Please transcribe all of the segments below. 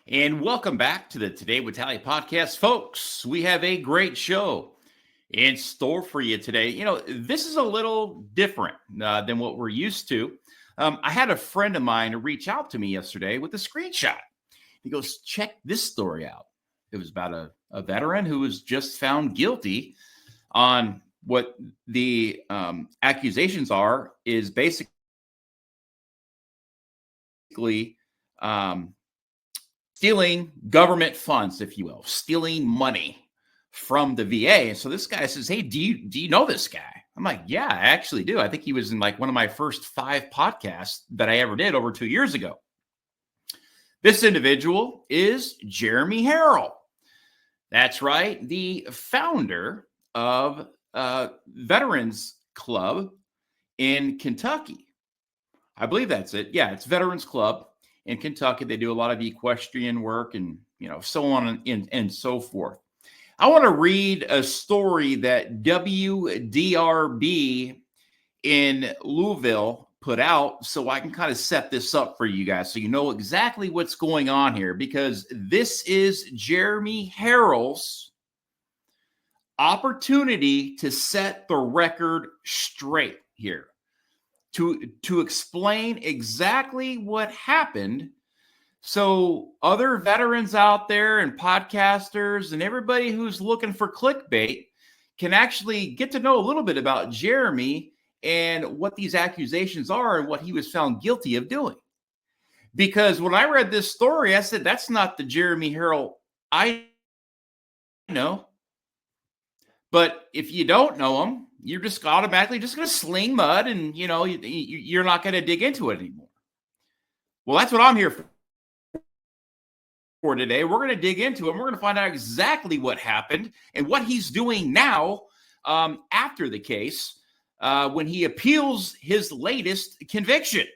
And welcome back to the Today with Tally podcast, folks. We have a great show in store for you today. This is a little different than what we're used to. I had a friend of mine reach out to me yesterday with a screenshot. He goes, check this story out. It was about a veteran who was just found guilty on what the accusations are, is basically stealing government funds, if you will, stealing money from the VA. And so this guy says, hey, do you know this guy? I'm like, yeah, I actually do. I think he was in like one of my first 5 podcasts that I ever did over 2 years ago. This individual is Jeremy Harrell. That's right. The founder of Veterans Club in Kentucky. I believe that's it. Yeah, it's Veterans Club in Kentucky. They do a lot of equestrian work and, so on and so forth. I want to read a story that WDRB in Louisville put out so I can kind of set this up for you guys so you know exactly what's going on here, because this is Jeremy Harrell's opportunity to set the record straight here, to explain exactly what happened, so other veterans out there and podcasters and everybody who's looking for clickbait can actually get to know a little bit about Jeremy and what these accusations are and what he was found guilty of doing. Because when I read this story, I said, that's not the Jeremy Harrell I know. But if you don't know him, you're just automatically just going to sling mud and, you're not going to dig into it anymore. Well, that's what I'm here for today. We're going to dig into it. We're going to find out exactly what happened and what he's doing now after the case when he appeals his latest conviction.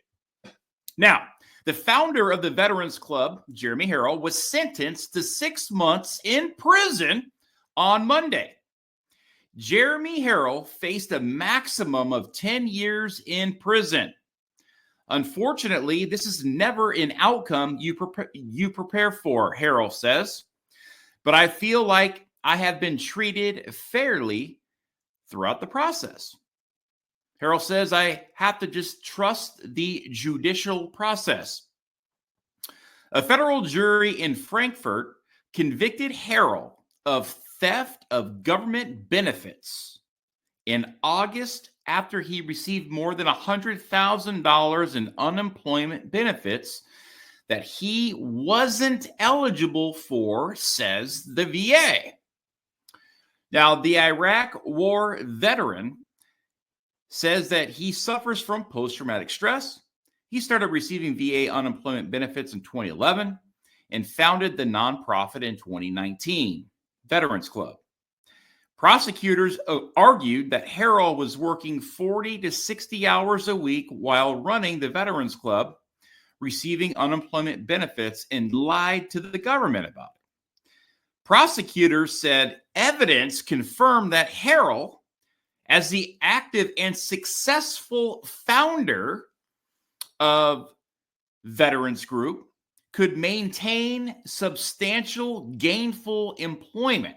Now, the founder of the Veterans Club, Jeremy Harrell, was sentenced to 6 months in prison on Monday. Jeremy Harrell faced a maximum of 10 years in prison. Unfortunately, this is never an outcome you prepare for, Harrell says. But I feel like I have been treated fairly throughout the process. Harrell says, I have to just trust the judicial process. A federal jury in Frankfurt convicted Harrell of theft of government benefits in August after he received more than $100,000 in unemployment benefits that he wasn't eligible for, says the VA. Now, the Iraq War veteran says that he suffers from post-traumatic stress. He started receiving VA unemployment benefits in 2011 and founded the nonprofit in 2019, Veterans Club. Prosecutors argued that Harrell was working 40 to 60 hours a week while running the Veterans Club, receiving unemployment benefits, and lied to the government about it. Prosecutors said evidence confirmed that Harrell, as the active and successful founder of Veterans Group, could maintain substantial gainful employment,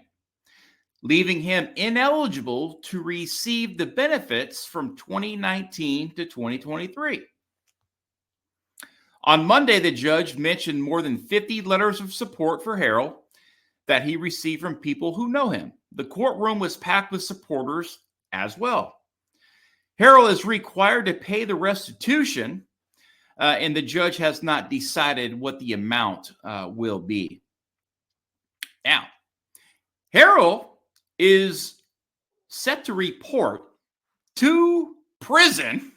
leaving him ineligible to receive the benefits from 2019 to 2023. On Monday, the judge mentioned more than 50 letters of support for Harrell that he received from people who know him. The courtroom was packed with supporters as well. Harrell is required to pay the restitution, and the judge has not decided what the amount will be. Now, Harrell is set to report to prison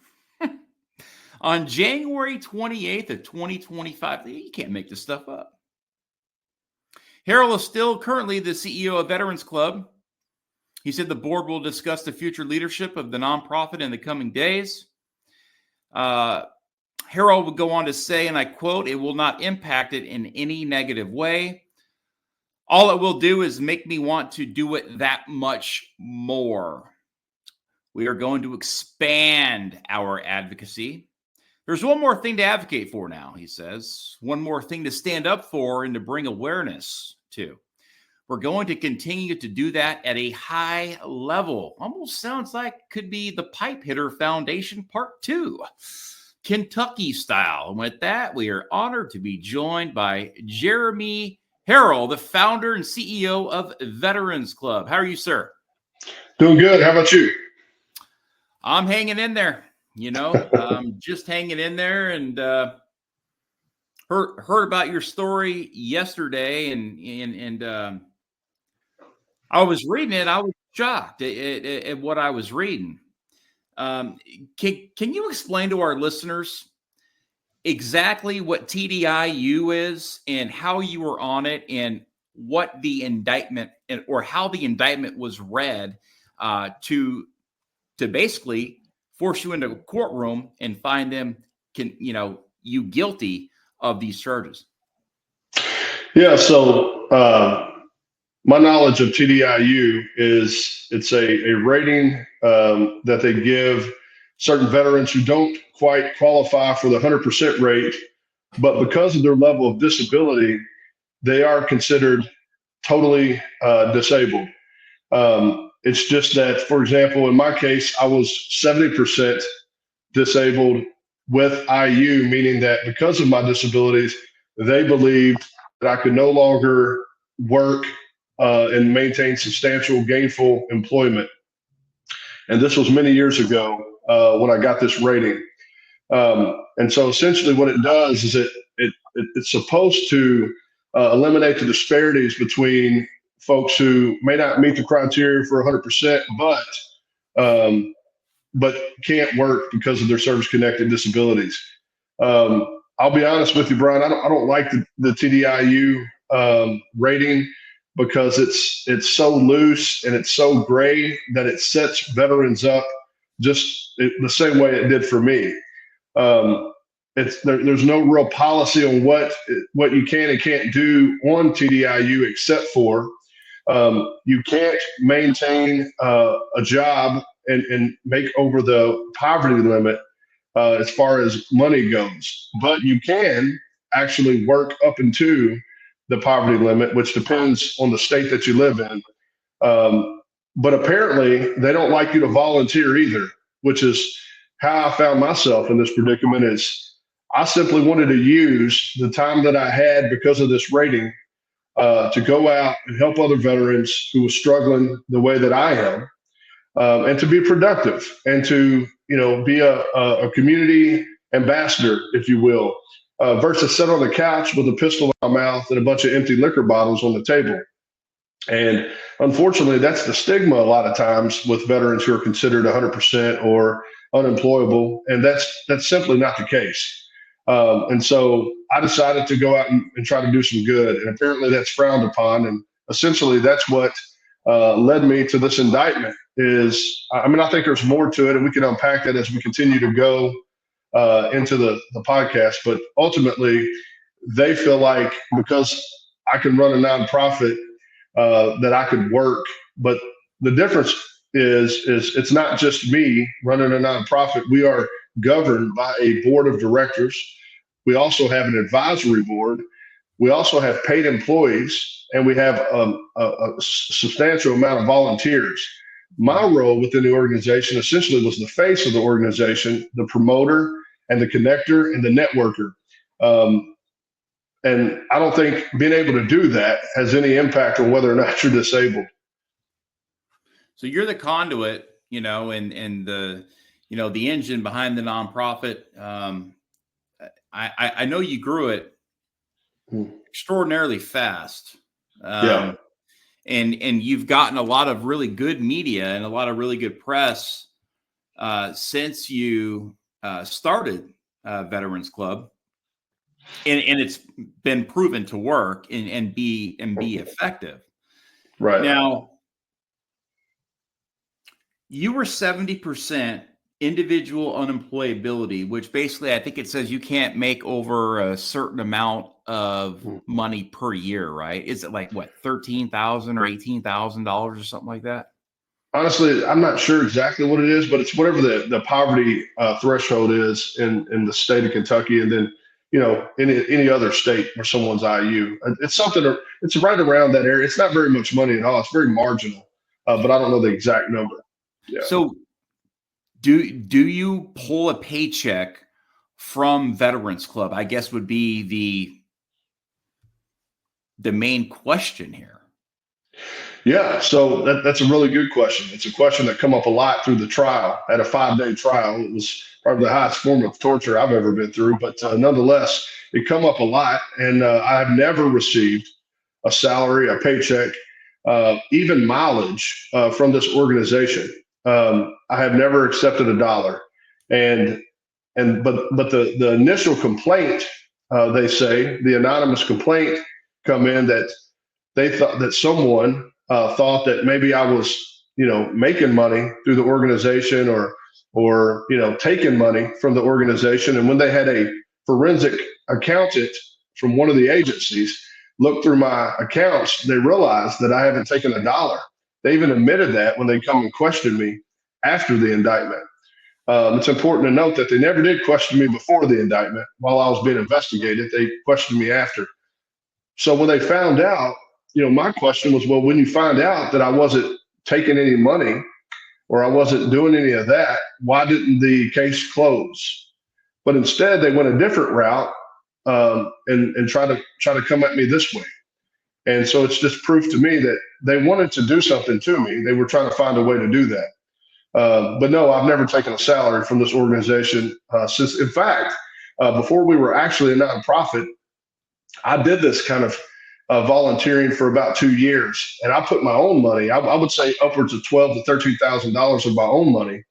on January 28th of 2025. You can't make this stuff up. Harrell is still currently the CEO of Veterans Club. He said the board will discuss the future leadership of the nonprofit in the coming days. Harrell would go on to say, and I quote, "It will not impact it in any negative way. All it will do is make me want to do it that much more. We are going to expand our advocacy. There's one more thing to advocate for now, he says. One more thing to stand up for and to bring awareness to. We're going to continue to do that at a high level. Almost sounds like could be the Pipe Hitter Foundation Part 2, Kentucky style. And with that, we are honored to be joined by Jeremy Harrell, the founder and CEO of Veterans Club. How are you, sir? Doing good. How about you? I'm hanging in there, just hanging in there, and heard about your story yesterday, and I was reading it. I was shocked at what I was reading. Can you explain to our listeners exactly what TDIU is and how you were on it and what the indictment or how the indictment was read to basically force you into a courtroom and find them, you guilty of these charges? Yeah. So my knowledge of TDIU is it's a rating that they give certain veterans who don't quite qualify for the 100% rate, but because of their level of disability, they are considered totally disabled. It's just that, for example, in my case, I was 70% disabled with IU, meaning that because of my disabilities, they believed that I could no longer work and maintain substantial gainful employment. And this was many years ago when I got this rating. And so essentially what it does is it's supposed to eliminate the disparities between folks who may not meet the criteria for 100%, but can't work because of their service-connected disabilities. I'll be honest with you, Brian. I don't like the TDIU rating because it's so loose and it's so gray that it sets veterans up just the same way it did for me. There's no real policy on what you can and can't do on TDIU except for you can't maintain a job and make over the poverty limit as far as money goes, but you can actually work up into the poverty limit, which depends on the state that you live in. But apparently they don't like you to volunteer either, which is how I found myself in this predicament. Is I simply wanted to use the time that I had because of this rating to go out and help other veterans who were struggling the way that I am, and to be productive and to be a community ambassador, if you will, versus sit on the couch with a pistol in my mouth and a bunch of empty liquor bottles on the table. And unfortunately, that's the stigma a lot of times with veterans who are considered 100% or unemployable, and that's simply not the case. And so I decided to go out and try to do some good, and apparently that's frowned upon. And essentially, that's what led me to this indictment. I think there's more to it, and we can unpack that as we continue to go into the podcast. But ultimately, they feel like because I can run a nonprofit, that I could work. But the difference is it's not just me running a nonprofit. We are governed by a board of directors. We also have an advisory board. We also have paid employees, and we have a substantial amount of volunteers. My role within the organization essentially was the face of the organization, the promoter and the connector and the networker. And I don't think being able to do that has any impact on whether or not you're disabled. So you're the conduit, and the, the engine behind the nonprofit. I know you grew it extraordinarily fast. Yeah. And you've gotten a lot of really good media and a lot of really good press since you started Veterans Club. And it's been proven to work and be effective. Right. Now, you were 70% individual unemployability, which basically I think it says you can't make over a certain amount of money per year, right? Is it like what, $13,000 or $18,000 or something like that? Honestly, I'm not sure exactly what it is, but it's whatever the poverty threshold is in the state of Kentucky, and then any other state where someone's IU. It's something. It's right around that area. It's not very much money at all. It's very marginal, but I don't know the exact number. Yeah. So do you pull a paycheck from Veterans Club? I guess would be the main question here. Yeah, so that's a really good question. It's a question that come up a lot through the trial. At a 5-day trial, it was probably the highest form of torture I've ever been through, but nonetheless, it come up a lot, and I've never received a salary, a paycheck, even mileage from this organization. I have never accepted a dollar, and but the initial complaint, they say the anonymous complaint come in that they thought that someone thought that maybe I was, making money through the organization or taking money from the organization. And when they had a forensic accountant from one of the agencies look through my accounts, they realized that I haven't taken a dollar. They even admitted that when they come and questioned me after the indictment. It's important to note that they never did question me before the indictment while I was being investigated. They questioned me after. So when they found out, my question was, well, when you find out that I wasn't taking any money or I wasn't doing any of that, why didn't the case close? But instead, they went a different route and try to come at me this way. And so it's just proof to me that they wanted to do something to me. They were trying to find a way to do that. But no, I've never taken a salary from this organization since, in fact, before we were actually a nonprofit, I did this kind of volunteering for about 2 years, and I put my own money. I would say upwards of $12,000 to $13,000 of my own money,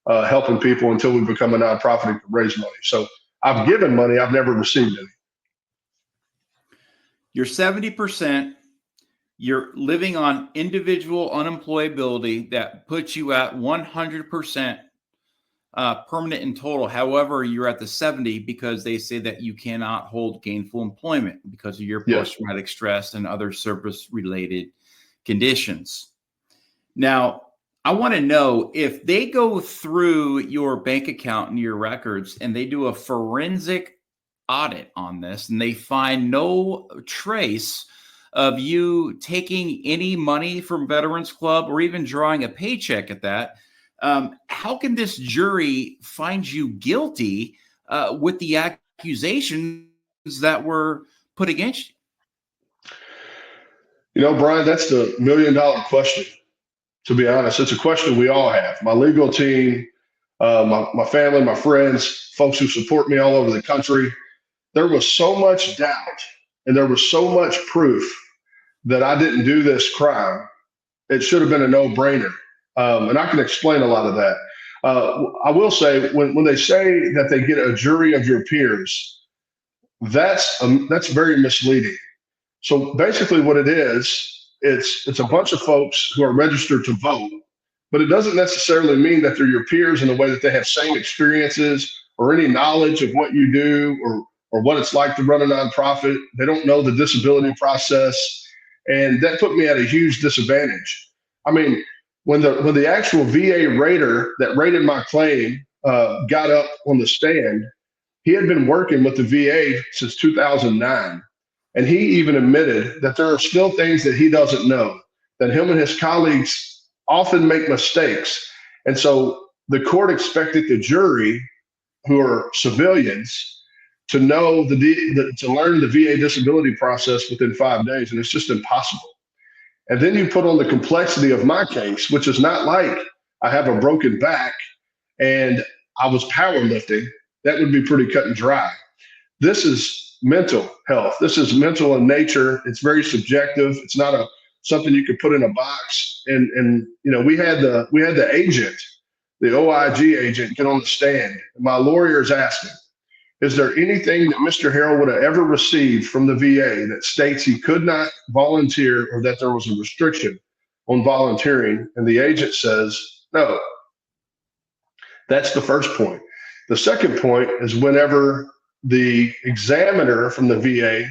helping people until we become a nonprofit and can raise money. So I've given money, I've never received any. You're 70%. You're living on individual unemployability that puts you at 100% permanent in total. However, you're at the 70 because they say that you cannot hold gainful employment because of your post-traumatic stress and other service-related conditions. Now, I want to know if they go through your bank account and your records and they do a forensic audit on this and they find no trace of you taking any money from Veterans Club or even drawing a paycheck at that, how can this jury find you guilty with the accusations that were put against you? Brian, that's the $1 million question. To be honest, it's a question we all have. My legal team, my family, my friends, folks who support me all over the country. There was so much doubt and there was so much proof that I didn't do this crime. It should have been a no-brainer. And I can explain a lot of that. I will say when they say that they get a jury of your peers, that's very misleading. So basically what it is, it's a bunch of folks who are registered to vote, but it doesn't necessarily mean that they're your peers in the way that they have same experiences or any knowledge of what you do or what it's like to run a nonprofit. They don't know the disability process. And that put me at a huge disadvantage. I mean, when the actual VA rater that rated my claim got up on the stand, he had been working with the VA since 2009. And he even admitted that there are still things that he doesn't know, that him and his colleagues often make mistakes. And so the court expected the jury, who are civilians, to know to learn the VA disability process within 5 days, and it's just impossible. And then you put on the complexity of my case, which is not like I have a broken back and I was powerlifting. That would be pretty cut and dry. This is mental health. This is mental in nature. It's very subjective. It's not something you could put in a box. And we had the agent, the OIG agent, get on the stand. And my lawyer is asking, is there anything that Mr. Harrell would have ever received from the VA that states he could not volunteer or that there was a restriction on volunteering? And the agent says, no. That's the first point. The second point is whenever the examiner from the VA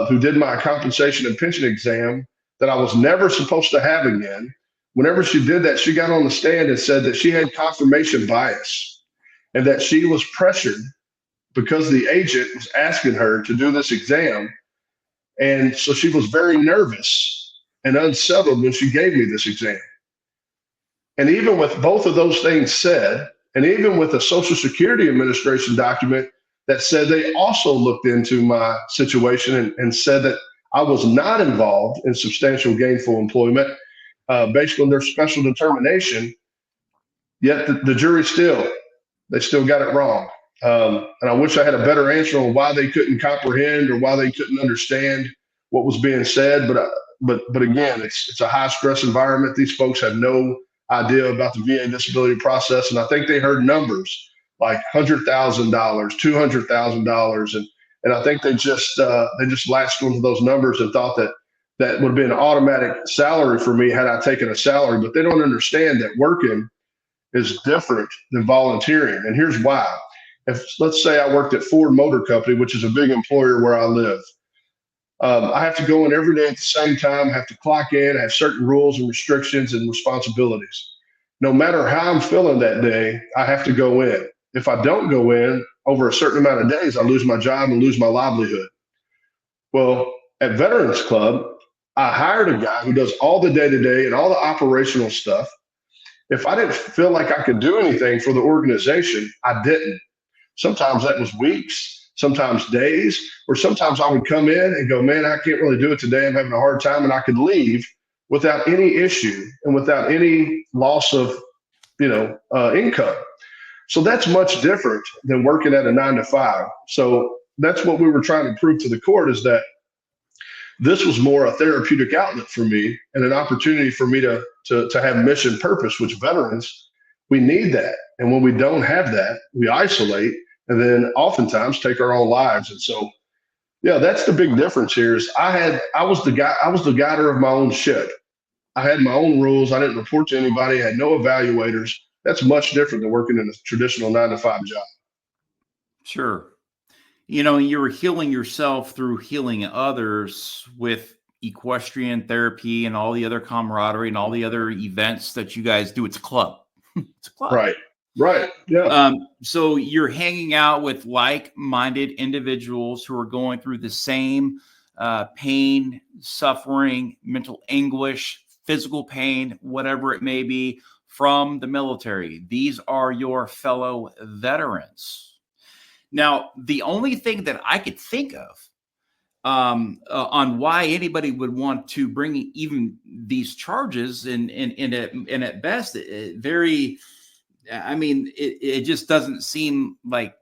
who did my compensation and pension exam that I was never supposed to have again, whenever she did that, she got on the stand and said that she had confirmation bias and that she was pressured because the agent was asking her to do this exam. And so she was very nervous and unsettled when she gave me this exam. And even with both of those things said, and even with a Social Security Administration document that said they also looked into my situation and said that I was not involved in substantial gainful employment based on their special determination, yet the jury they still got it wrong. And I wish I had a better answer on why they couldn't comprehend or why they couldn't understand what was being said. But again, it's a high stress environment. These folks have no idea about the VA disability process, and I think they heard numbers like $100,000, $200,000, and I think they just latched onto those numbers and thought that would be an automatic salary for me had I taken a salary. But they don't understand that working is different than volunteering, and here's why. If let's say I worked at Ford Motor Company, which is a big employer where I live, I have to go in every day at the same time, have to clock in, have certain rules and restrictions and responsibilities. No matter how I'm feeling that day, I have to go in. If I don't go in over a certain amount of days, I lose my job and lose my livelihood. Well, at Veterans Club, I hired a guy who does all the day-to-day and all the operational stuff. If I didn't feel like I could do anything for the organization, I didn't. Sometimes that was weeks, sometimes days, or sometimes I would come in and go, man, I can't really do it today. I'm having a hard time, and I could leave without any issue and without any loss of, income. So that's much different than working at a 9-to-5. So that's what we were trying to prove to the court, is that this was more a therapeutic outlet for me and an opportunity for me to have mission purpose, which veterans, we need that. And when we don't have that, we isolate and then oftentimes take our own lives. And so, yeah, that's the big difference here is I was the guider of my own ship. I had my own rules. I didn't report to anybody. I had no evaluators. That's much different than working in a traditional 9-to-5 job. Sure. You were healing yourself through healing others with equestrian therapy and all the other camaraderie and all the other events that you guys do. It's a club. It's a club. Right. Yeah. So you're hanging out with like-minded individuals who are going through the same pain, suffering, mental anguish, physical pain, whatever it may be, from the military. These are your fellow veterans. Now, the only thing that I could think of on why anybody would want to bring even these charges, and at best, it just doesn't seem like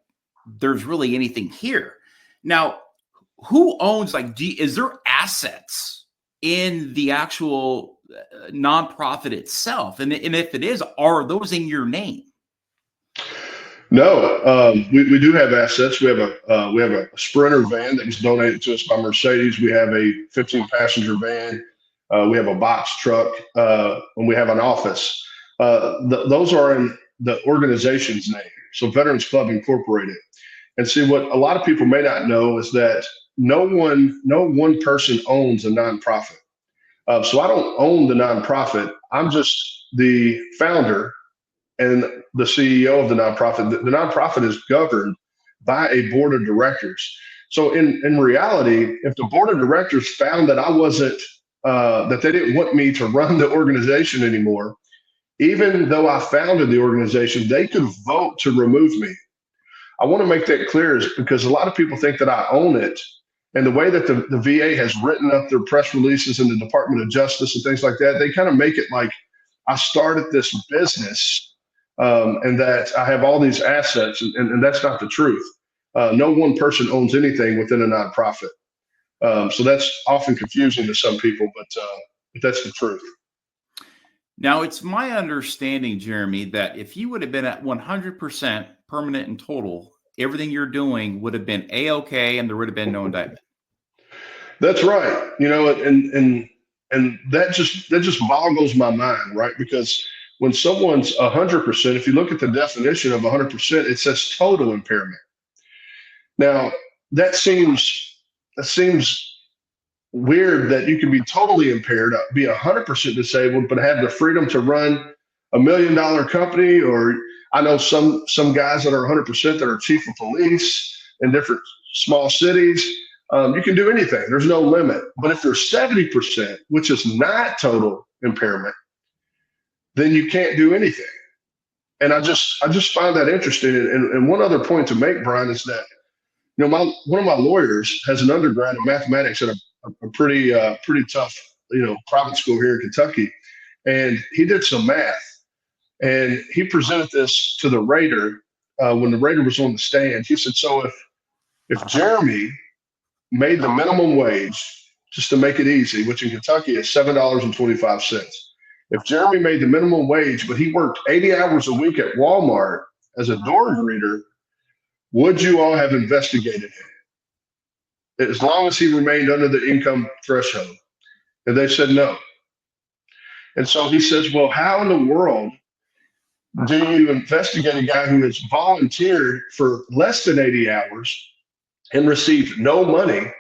there's really anything here. Now, who owns, is there assets in the actual nonprofit itself? And if it is, are those in your name? No, we do have assets. We have a Sprinter van that was donated to us by Mercedes. We have a 15-passenger van. We have a box truck, and we have an office. Those are in the organization's name, so Veterans Club Incorporated. And see, what a lot of people may not know is that no one person owns a nonprofit. So I don't own the nonprofit. I'm just the founder and the CEO of the nonprofit. The nonprofit is governed by a board of directors. So in reality, if the board of directors found that I wasn't, that they didn't want me to run the organization anymore, even though I founded the organization, they could vote to remove me. I want to make that clear, is because a lot of people think that I own it. And the way that the VA has written up their press releases in the Department of Justice and things like that, they kind of make it like I started this business and that I have all these assets, and that's not the truth. No one person owns anything within a nonprofit. So that's often confusing to some people, but that's the truth. Now, it's my understanding, Jeremy, that if you would have been at 100% permanent and total, everything you're doing would have been A-OK, and there would have been no indictment. That's right. And that just boggles my mind, right? Because when someone's 100%, if you look at the definition of 100%, it says total impairment. Now, that seems weird that you can be totally impaired, be 100% disabled, but have the freedom to run $1 million company. Or I know some guys that are 100% that are chief of police in different small cities. You can do anything. There's no limit. But if you're 70%, which is not total impairment, then you can't do anything. And I just find that interesting. And one other point to make, Brian, is that one of my lawyers has an undergrad in mathematics at a pretty tough private school here in Kentucky, and he did some math, and he presented this to the rater when the rater was on the stand. He said, "So if Jeremy made the minimum wage, just to make it easy, which in Kentucky is $7.25." If Jeremy made the minimum wage, but he worked 80 hours a week at Walmart as a door greeter, would you all have investigated him as long as he remained under the income threshold? And they said no. And so he says, well, how in the world do you investigate a guy who has volunteered for less than 80 hours and received no money?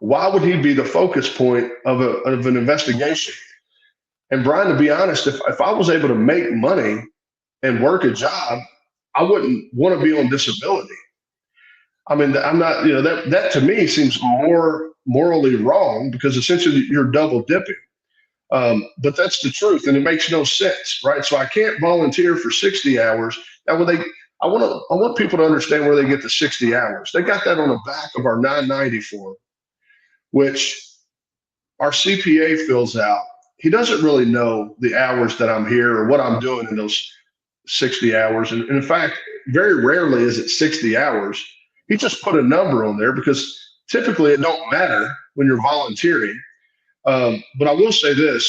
Why would he be the focus point of an investigation? And Brian, to be honest, if I was able to make money and work a job, I wouldn't want to be on disability. I mean, I'm not, that to me seems more morally wrong, because essentially you're double dipping. But that's the truth, and it makes no sense, right? So I can't volunteer for 60 hours. Now, I want people to understand where they get the 60 hours. They got that on the back of our 990 form, which our CPA fills out. He doesn't really know the hours that I'm here or what I'm doing in those 60 hours. And in fact, very rarely is it 60 hours. He just put a number on there because typically it don't matter when you're volunteering. But I will say this,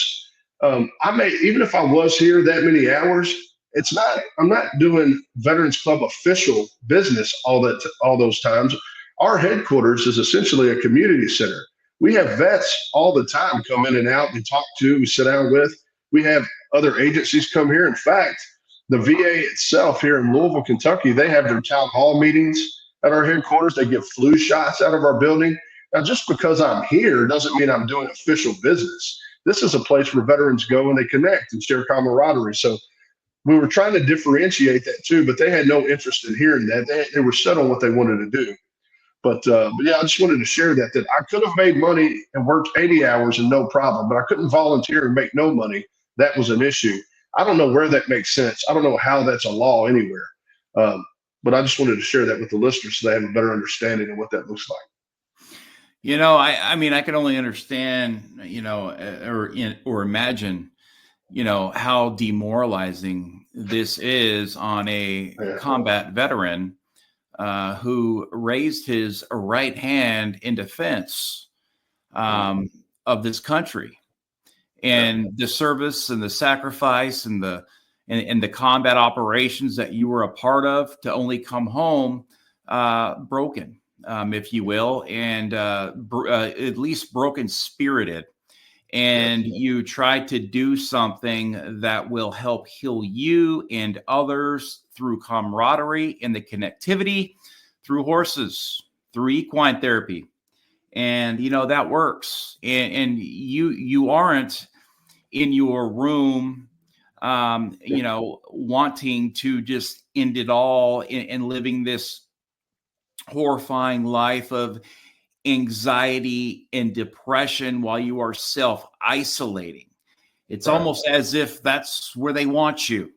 even if I was here that many hours, I'm not doing Veterans Club official business all those times. Our headquarters is essentially a community center. We have vets all the time come in and out, we talk to, we sit down with. We have other agencies come here. In fact, the VA itself here in Louisville, Kentucky, they have their town hall meetings at our headquarters. They give flu shots out of our building. Now, just because I'm here doesn't mean I'm doing official business. This is a place where veterans go and they connect and share camaraderie. So we were trying to differentiate that too, but they had no interest in hearing that. They were set on what they wanted to do. But yeah, I just wanted to share that I could have made money and worked 80 hours and no problem, but I couldn't volunteer and make no money. That was an issue. I don't know where that makes sense. I don't know how that's a law anywhere. But I just wanted to share that with the listeners so they have a better understanding of what that looks like. I mean, I can only understand, or imagine, how demoralizing this is on a combat veteran who raised his right hand in defense of this country, and the service and the sacrifice and the combat operations that you were a part of, to only come home broken, if you will, and at least broken spirited. And you try to do something that will help heal you and others through camaraderie and the connectivity, through horses, through equine therapy. And, that works. And you aren't in your room, wanting to just end it all and living this horrifying life of anxiety and depression while you are self-isolating. It's almost as if that's where they want you.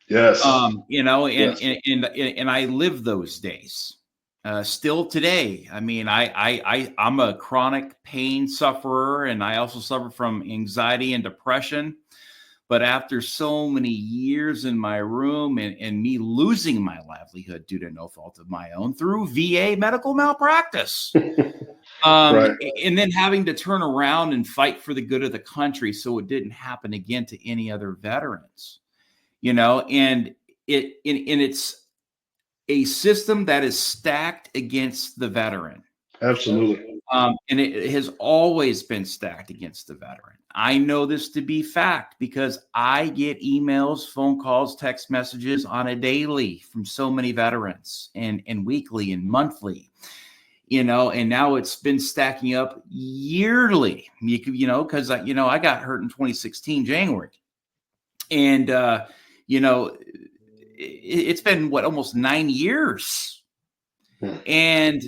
Yes. And I live those days still today. I mean, I'm a chronic pain sufferer, and I also suffer from anxiety and depression. But after so many years in my room and me losing my livelihood due to no fault of my own through VA medical malpractice, and then having to turn around and fight for the good of the country so it didn't happen again to any other veterans, and it's a system that is stacked against the veteran. Absolutely. And it has always been stacked against the veteran. I know this to be fact because I get emails, phone calls, text messages on a daily from so many veterans, and weekly and monthly. and now it's been stacking up yearly, because I got hurt in 2016 January, and it's been almost 9 years. And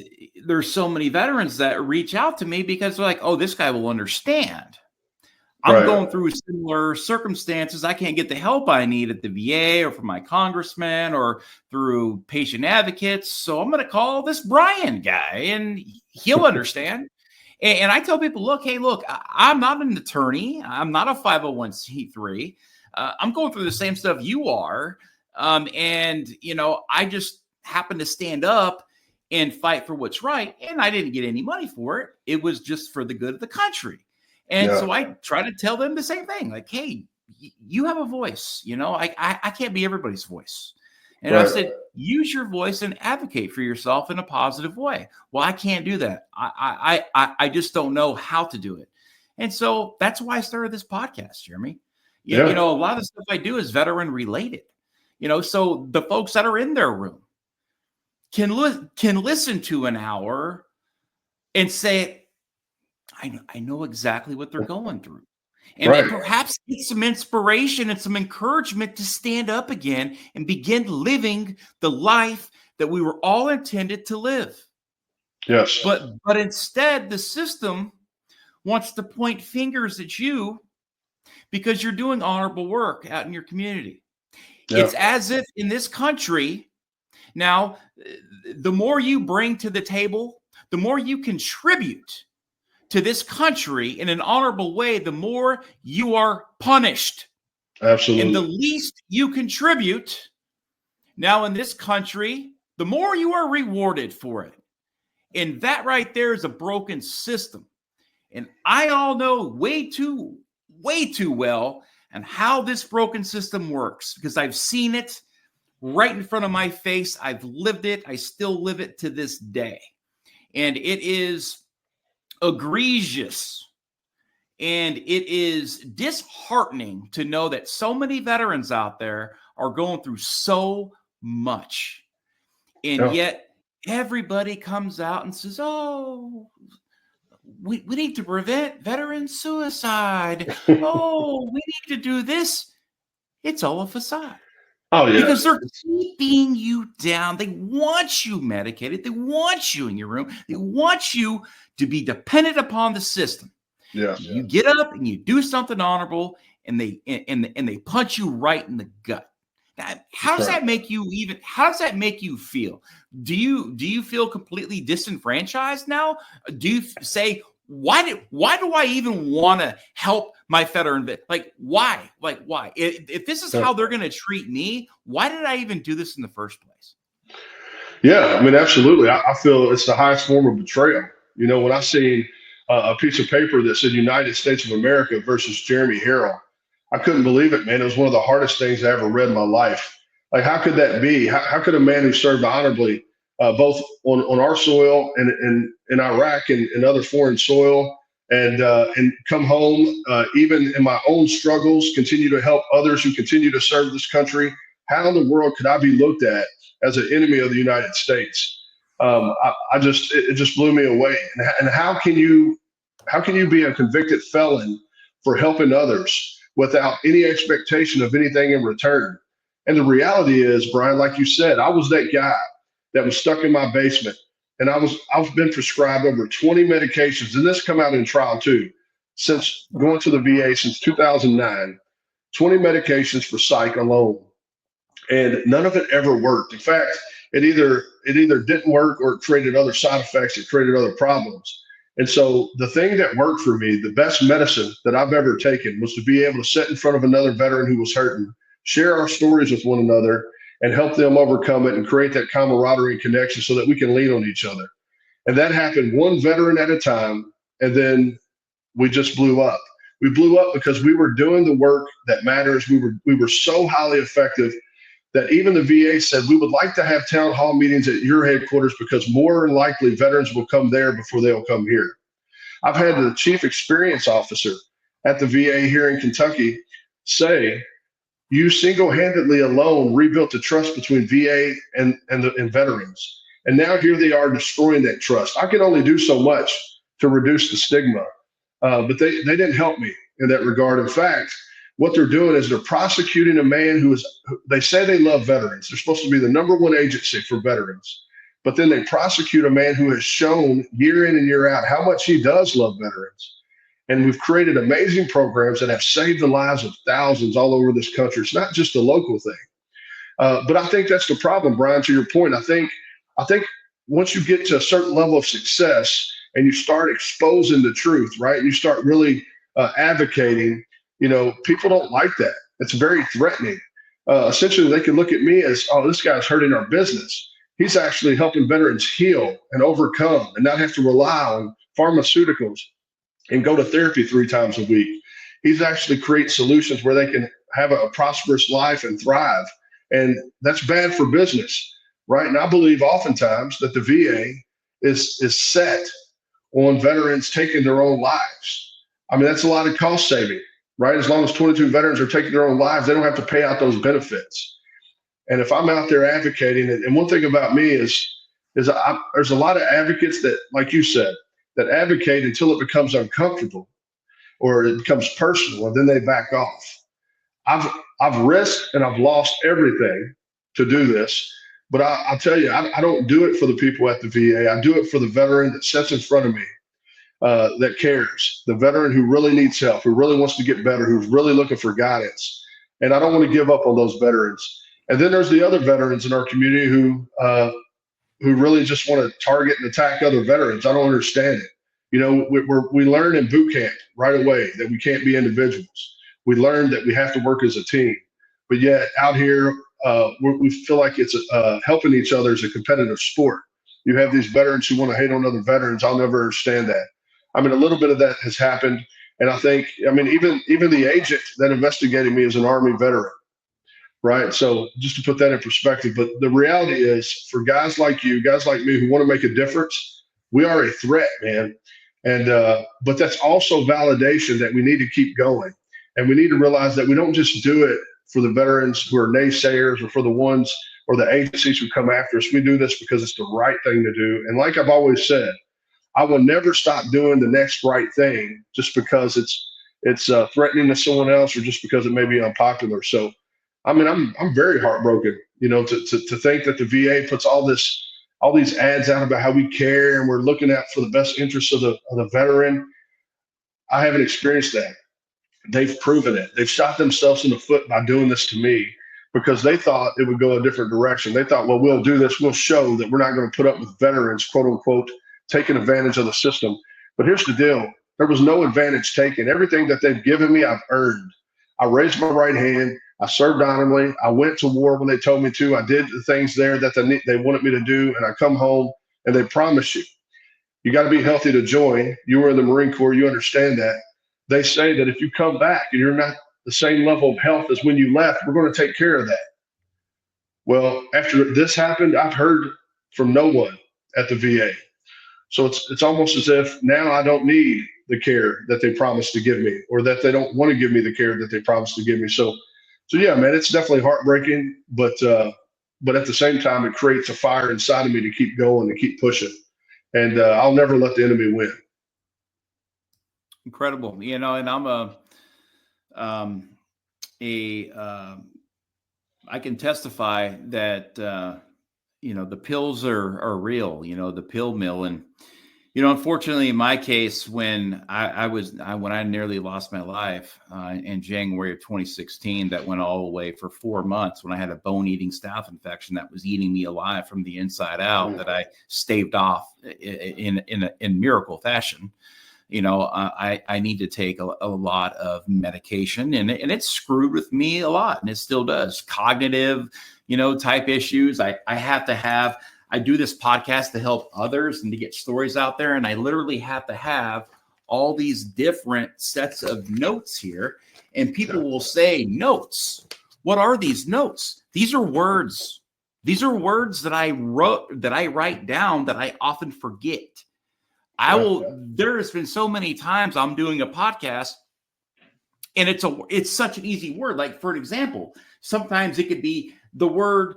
there's so many veterans that reach out to me because they're like, oh, this guy will understand. I'm going through similar circumstances. I can't get the help I need at the VA or from my congressman or through patient advocates. So I'm going to call this Brian guy and he'll understand. And I tell people, look, I'm not an attorney. I'm not a 501c3. I'm going through the same stuff you are. I just happen to stand up and fight for what's right. And I didn't get any money for it. It was just for the good of the country. And so I try to tell them the same thing, like, hey, you have a voice, I can't be everybody's voice. And I said, use your voice and advocate for yourself in a positive way. Well, I can't do that. I just don't know how to do it. And so that's why I started this podcast, Jeremy. A lot of the stuff I do is veteran related, so the folks that are in their room can listen to an hour and say, I know exactly what they're going through. And then perhaps get some inspiration and some encouragement to stand up again and begin living the life that we were all intended to live. Yes. But instead, the system wants to point fingers at you because you're doing honorable work out in your community. Yeah. It's as if in this country, now, the more you bring to the table, the more you contribute to this country in an honorable way, the more you are punished. Absolutely. And the least you contribute now in this country, the more you are rewarded for it. And that right there is a broken system. And I all know way too well and how this broken system works because I've seen it right in front of my face. I've lived it. I still live it to this day. And it is egregious. And it is disheartening to know that so many veterans out there are going through so much. And yet everybody comes out and says, oh, we need to prevent veteran suicide. Oh, we need to do this. It's all a facade. Oh, yeah. Because they're keeping you down. They want you medicated. They want you in your room. They want you to be dependent upon the system. Yeah. You get up and you do something honorable, and they punch you right in the gut. Now, how does that make you how does that make you feel? Do you feel completely disenfranchised now? Do you say, why do I even want to help my veteran? Why? Why? If this is how they're going to treat me, why did I even do this in the first place? Yeah, I mean, absolutely. I feel it's the highest form of betrayal. When I see a piece of paper that said United States of America versus Jeremy Harrell, I couldn't believe it, man. It was one of the hardest things I ever read in my life. Like, how could that be? How could a man who served honorably both on our soil and in Iraq and other foreign soil and come home, even in my own struggles, continue to help others who continue to serve this country? How in the world could I be looked at as an enemy of the United States? It just blew me away. And how can you be a convicted felon for helping others without any expectation of anything in return? And the reality is, Brian, like you said, I was that guy that was stuck in my basement, and I've been prescribed over 20 medications, and this come out in trial too, since going to the VA since 2009, 20 medications for psych alone, and none of it ever worked. In fact, it either didn't work or it created other side effects. It created other problems. And so the thing that worked for me, the best medicine that I've ever taken, was to be able to sit in front of another veteran who was hurting, share our stories with one another, and help them overcome it and create that camaraderie and connection so that we can lean on each other. And that happened one veteran at a time. And then we just blew up. We blew up because we were doing the work that matters. We were so highly effective that even the VA said, we would like to have town hall meetings at your headquarters because more than likely veterans will come there before they'll come here. I've had the chief experience officer at the VA here in Kentucky say, you single-handedly alone rebuilt the trust between VA and veterans. And now here they are destroying that trust. I can only do so much to reduce the stigma, but they didn't help me in that regard. In fact, what they're doing is they're prosecuting a man they say they love veterans. They're supposed to be the number one agency for veterans, but then they prosecute a man who has shown year in and year out how much he does love veterans. And we've created amazing programs that have saved the lives of thousands all over this country. It's not just a local thing. But I think that's the problem, Brian, to your point. I think once you get to a certain level of success and you start exposing the truth, right? You start really advocating, people don't like that. It's very threatening. Essentially, they can look at me as, oh, this guy's hurting our business. He's actually helping veterans heal and overcome and not have to rely on pharmaceuticals and go to therapy 3 times a week. He's actually creating solutions where they can have a prosperous life and thrive. And that's bad for business, right? And I believe oftentimes that the VA is set on veterans taking their own lives. I mean, that's a lot of cost saving, right? As long as 22 veterans are taking their own lives, they don't have to pay out those benefits. And if I'm out there advocating, and one thing about me is there's a lot of advocates that, like you said, that advocate until it becomes uncomfortable or it becomes personal, and then they back off. I've risked and I've lost everything to do this, but I'll tell you, I don't do it for the people at the VA. I do it for the veteran that sits in front of me, that cares, the veteran who really needs help, who really wants to get better, who's really looking for guidance. And I don't want to give up on those veterans. And then there's the other veterans in our community who really just want to target and attack other veterans. I don't understand it. We learn in boot camp right away that we can't be individuals. We learn that we have to work as a team, but yet out here, we feel like it's helping each other as a competitive sport. You have these veterans who want to hate on other veterans. I'll never understand that. I mean, a little bit of that has happened. And I think, even the agent that investigated me is an Army veteran, right? So just to put that in perspective, but the reality is for guys like you, guys like me who want to make a difference, we are a threat, man. And, but that's also validation that we need to keep going. And we need to realize that we don't just do it for the veterans who are naysayers or for the ones or the agencies who come after us. We do this because it's the right thing to do. And like I've always said, I will never stop doing the next right thing just because it's threatening to someone else or just because it may be unpopular. So, I'm very heartbroken, to think that the VA puts all these ads out about how we care and we're looking out for the best interests of the veteran. I haven't experienced that. They've proven it. They've shot themselves in the foot by doing this to me because they thought it would go a different direction. They thought, well, we'll do this. We'll show that we're not going to put up with veterans, quote unquote, taking advantage of the system. But here's the deal. There was no advantage taken. Everything that they've given me, I've earned. I raised my right hand. I served honorably. I went to war when they told me to. I did the things there that they wanted me to do. And I come home and they promise you got to be healthy to join. You were in the Marine Corps. You understand that. They say that if you come back and you're not the same level of health as when you left, we're going to take care of that. Well, after this happened, I've heard from no one at the VA. So it's almost as if now I don't need the care that they promised to give me, or that they don't want to give me the care that they promised to give me. So yeah, man, it's definitely heartbreaking, but at the same time, it creates a fire inside of me to keep going, to keep pushing. And I'll never let the enemy win. Incredible. And I'm I can testify that, the pills are real, the pill mill. And, unfortunately in my case, when I nearly lost my life in January of 2016, that went all the way for 4 months when I had a bone eating staph infection that was eating me alive from the inside out, that I staved off in miracle fashion. I need to take a lot of medication, and it screwed with me a lot, and it still does. Cognitive, type issues. I do this podcast to help others and to get stories out there, and I literally have to have all these different sets of notes here. And people will say, notes. What are these notes? These are words. These are words that I write down that I often forget. There has been so many times I'm doing a podcast and it's such an easy word. Like, for example, sometimes it could be the word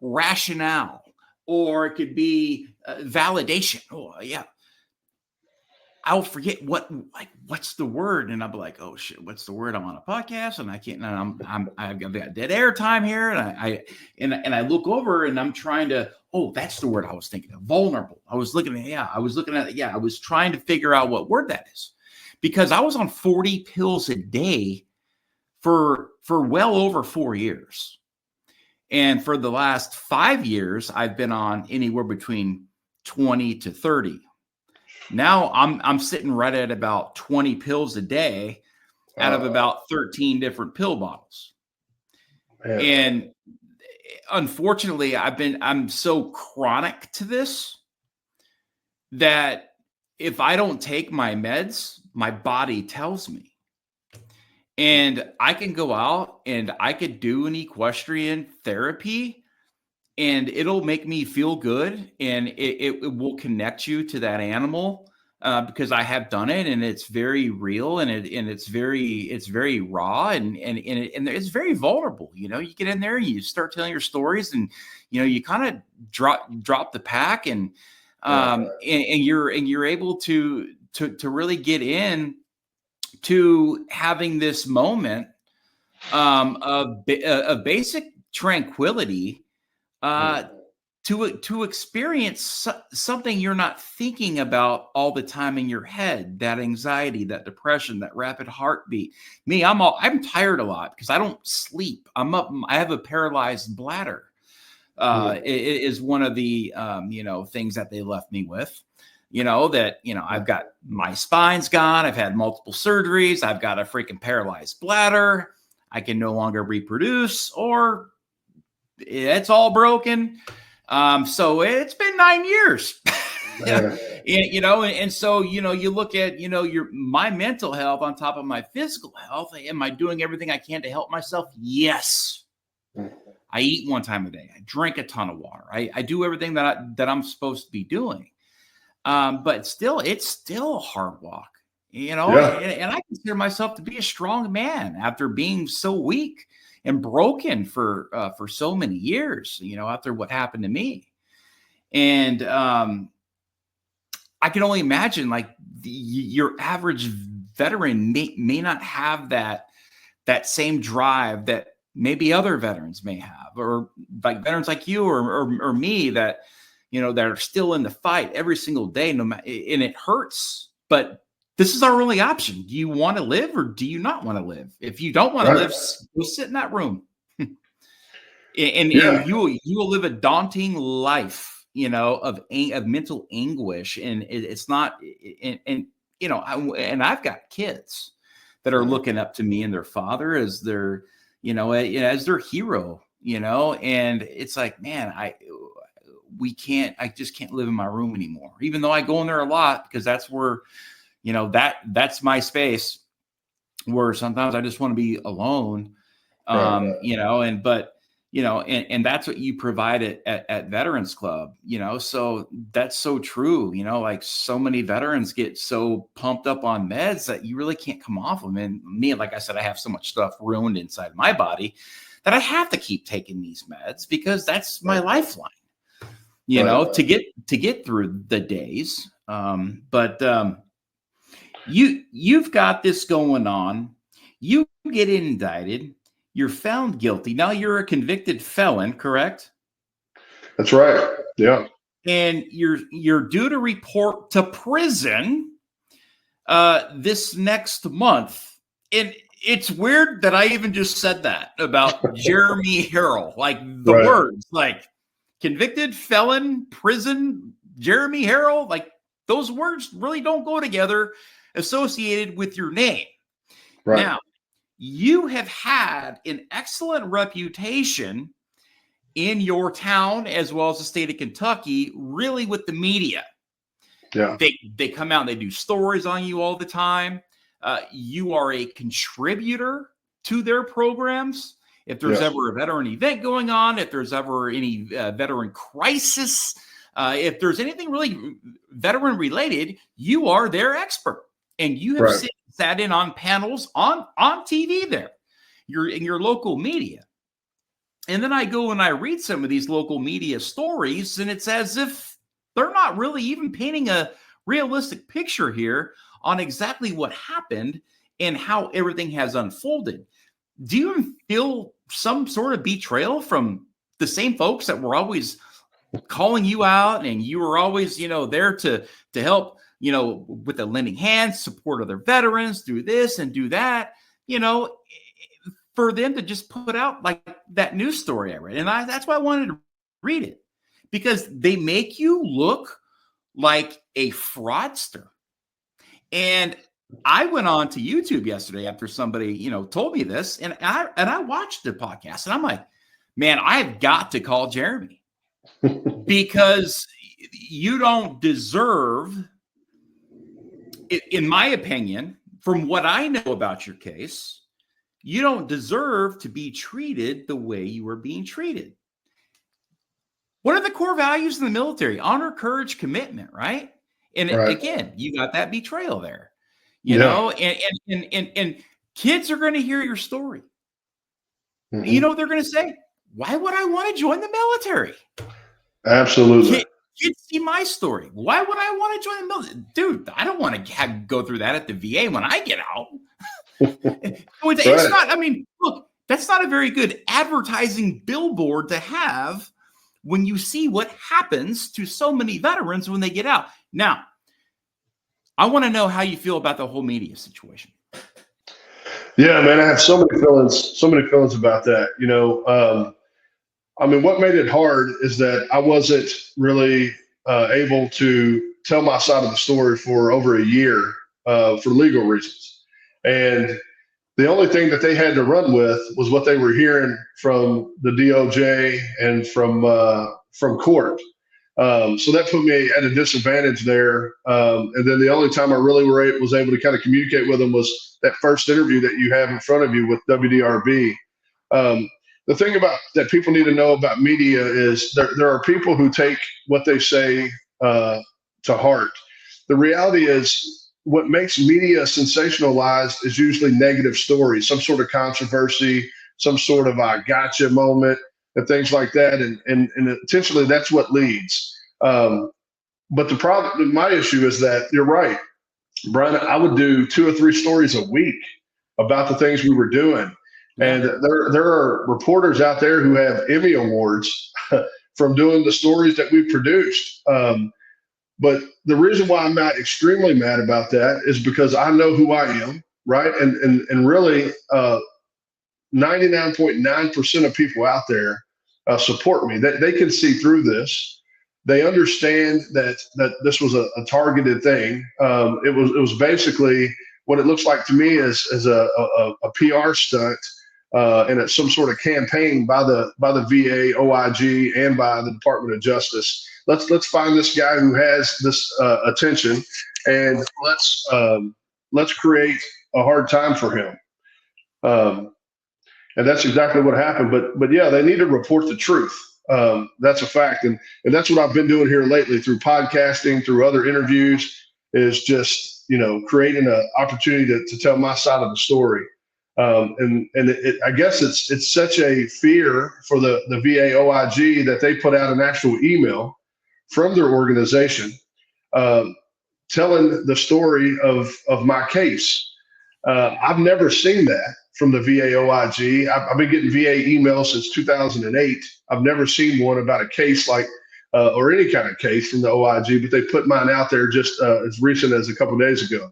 rationale or it could be validation. Oh yeah. I'll forget what's the word, and I'll be like, oh shit, what's the word? I'm on a podcast, and I can't. And I've got dead air time here, and I look over, and I'm trying to. Oh, that's the word I was thinking of. Vulnerable. I was looking at. I was trying to figure out what word that is, because I was on 40 pills a day for well over 4 years, and for the last 5 years, I've been on anywhere between 20 to 30. Now I'm sitting right at about 20 pills a day out of about 13 different pill bottles. Man. And unfortunately, I'm so chronic to this that if I don't take my meds, my body tells me. And I can go out and I could do an equestrian therapy, and it'll make me feel good, and it will connect you to that animal because I have done it, and it's very real, and it's very raw, and it's very vulnerable. You know, you get in there and you start telling your stories, and you know, you kind of drop the pack, and you're able to really get in to having this moment of basic tranquility. To experience something you're not thinking about all the time in your head, that anxiety, that depression, that rapid heartbeat. Me, I'm tired a lot because I don't sleep. I'm up. I have a paralyzed bladder. It is one of the things that they left me with. I've got my spine's gone. I've had multiple surgeries. I've got a freaking paralyzed bladder. I can no longer reproduce, or it's all broken. So it's been 9 years, and so, you look at, my mental health on top of my physical health. Am I doing everything I can to help myself? Yes. I eat 1 time a day. I drink a ton of water. I do everything that I'm supposed to be doing. But still, it's still a hard walk, and I consider myself to be a strong man after being so weak and broken for so many years, after what happened to me. And I can only imagine, like, your average veteran may not have that same drive that maybe other veterans may have, or like veterans like you or me that, that are still in the fight every single day, no matter, and it hurts, but this is our only option. Do you want to live, or do you not want to live? If you don't want to live, go sit in that room. and you will live a daunting life, of mental anguish. And it's not, and I've got kids that are looking up to me and their father as their, as their hero, and it's like, man, I just can't live in my room anymore, even though I go in there a lot, because that's where, that's my space, where sometimes I just want to be alone. And that's what you provide at Veterans Club, so that's so true. Like, so many veterans get so pumped up on meds that you really can't come off them. And me, like I said, I have so much stuff ruined inside my body that I have to keep taking these meds, because that's my lifeline, to get through the days. You've got this going on. You get indicted. You're found guilty. Now you're a convicted felon, correct? That's right. Yeah. And you're due to report to prison this next month. And it's weird that I even just said that about Jeremy Harrell. Like, the words, like convicted felon, prison, Jeremy Harrell, like, those words really don't go together associated with your name. Right. Now, you have had an excellent reputation in your town, as well as the state of Kentucky, really, with the media. Yeah. They come out and they do stories on you all the time. You are a contributor to their programs. If there's ever a veteran event going on, if there's ever any veteran crisis, if there's anything really veteran related, you are their expert. And you have sat in on panels on TV there. You're in your local media. And then I go and I read some of these local media stories, and it's as if they're not really even painting a realistic picture here on exactly what happened and how everything has unfolded. Do you feel some sort of betrayal from the same folks that were always calling you out, and you were always, there to help, with the lending hand, support other veterans, do this and do that, for them to just put out like that news story I read. And that's why I wanted to read it, because they make you look like a fraudster. And I went on to YouTube yesterday after somebody, told me this, and I watched the podcast, and I'm like, man, I've got to call Jeremy because you don't deserve, in my opinion, from what I know about your case, you don't deserve to be treated the way you were being treated. What are the core values in the military? Honor, courage, commitment, right? And again, you got that betrayal there, you know, and kids are going to hear your story. Mm-hmm. You know what they're going to say? Why would I want to join the military? Absolutely. Kids see my story. Why would I want to join the military? Dude, I don't want to go through that at the VA when I get out. It's not, I mean, look, that's not a very good advertising billboard to have when you see what happens to so many veterans when they get out. Now, I want to know how you feel about the whole media situation. Yeah, man, I have so many feelings about that. I mean, what made it hard is that I wasn't really able to tell my side of the story for over a year for legal reasons. And the only thing that they had to run with was what they were hearing from the DOJ and from court. So that put me at a disadvantage there. And then the only time I really was able to kind of communicate with them was that first interview that you have in front of you with WDRB. The thing about that people need to know about media is there are people who take what they say to heart. The reality is, what makes media sensationalized is usually negative stories, some sort of controversy, some sort of I gotcha moment, and things like that. And intentionally, that's what leads. But the problem, my issue is that you're right, Brian. I would do 2 or 3 stories a week about the things we were doing. And there are reporters out there who have Emmy Awards from doing the stories that we produced. But the reason why I'm not extremely mad about that is because I know who I am, right? And really, 99.9% of people out there support me. They can see through this. They understand that this was a targeted thing. It was basically what it looks like to me is a PR stunt. And it's some sort of campaign by the VA, OIG, and by the Department of Justice. Let's find this guy who has this attention, and let's create a hard time for him. And that's exactly what happened. But yeah, they need to report the truth. That's a fact, and that's what I've been doing here lately through podcasting, through other interviews, is just creating an opportunity to tell my side of the story. I guess it's such a fear for the VA OIG that they put out an actual email from their organization telling the story of my case. I've never seen that from the VA OIG. I've been getting VA emails since 2008. I've never seen one about a case like or any kind of case from the OIG, but they put mine out there just as recent as a couple of days ago,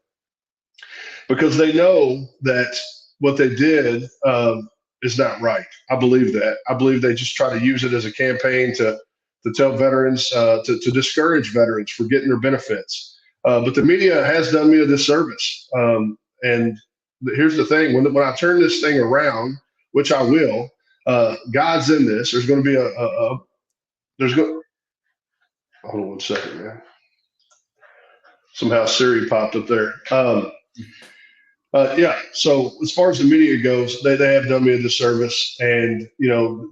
because they know that what they did is not right. I believe that. I believe they just try to use it as a campaign to tell veterans, to discourage veterans for getting their benefits. But the media has done me a disservice. And here's the thing: when I turn this thing around, which I will, God's in this. There's going to be hold on one second, man. Somehow Siri popped up there. Yeah. So as far as the media goes, they have done me a disservice, and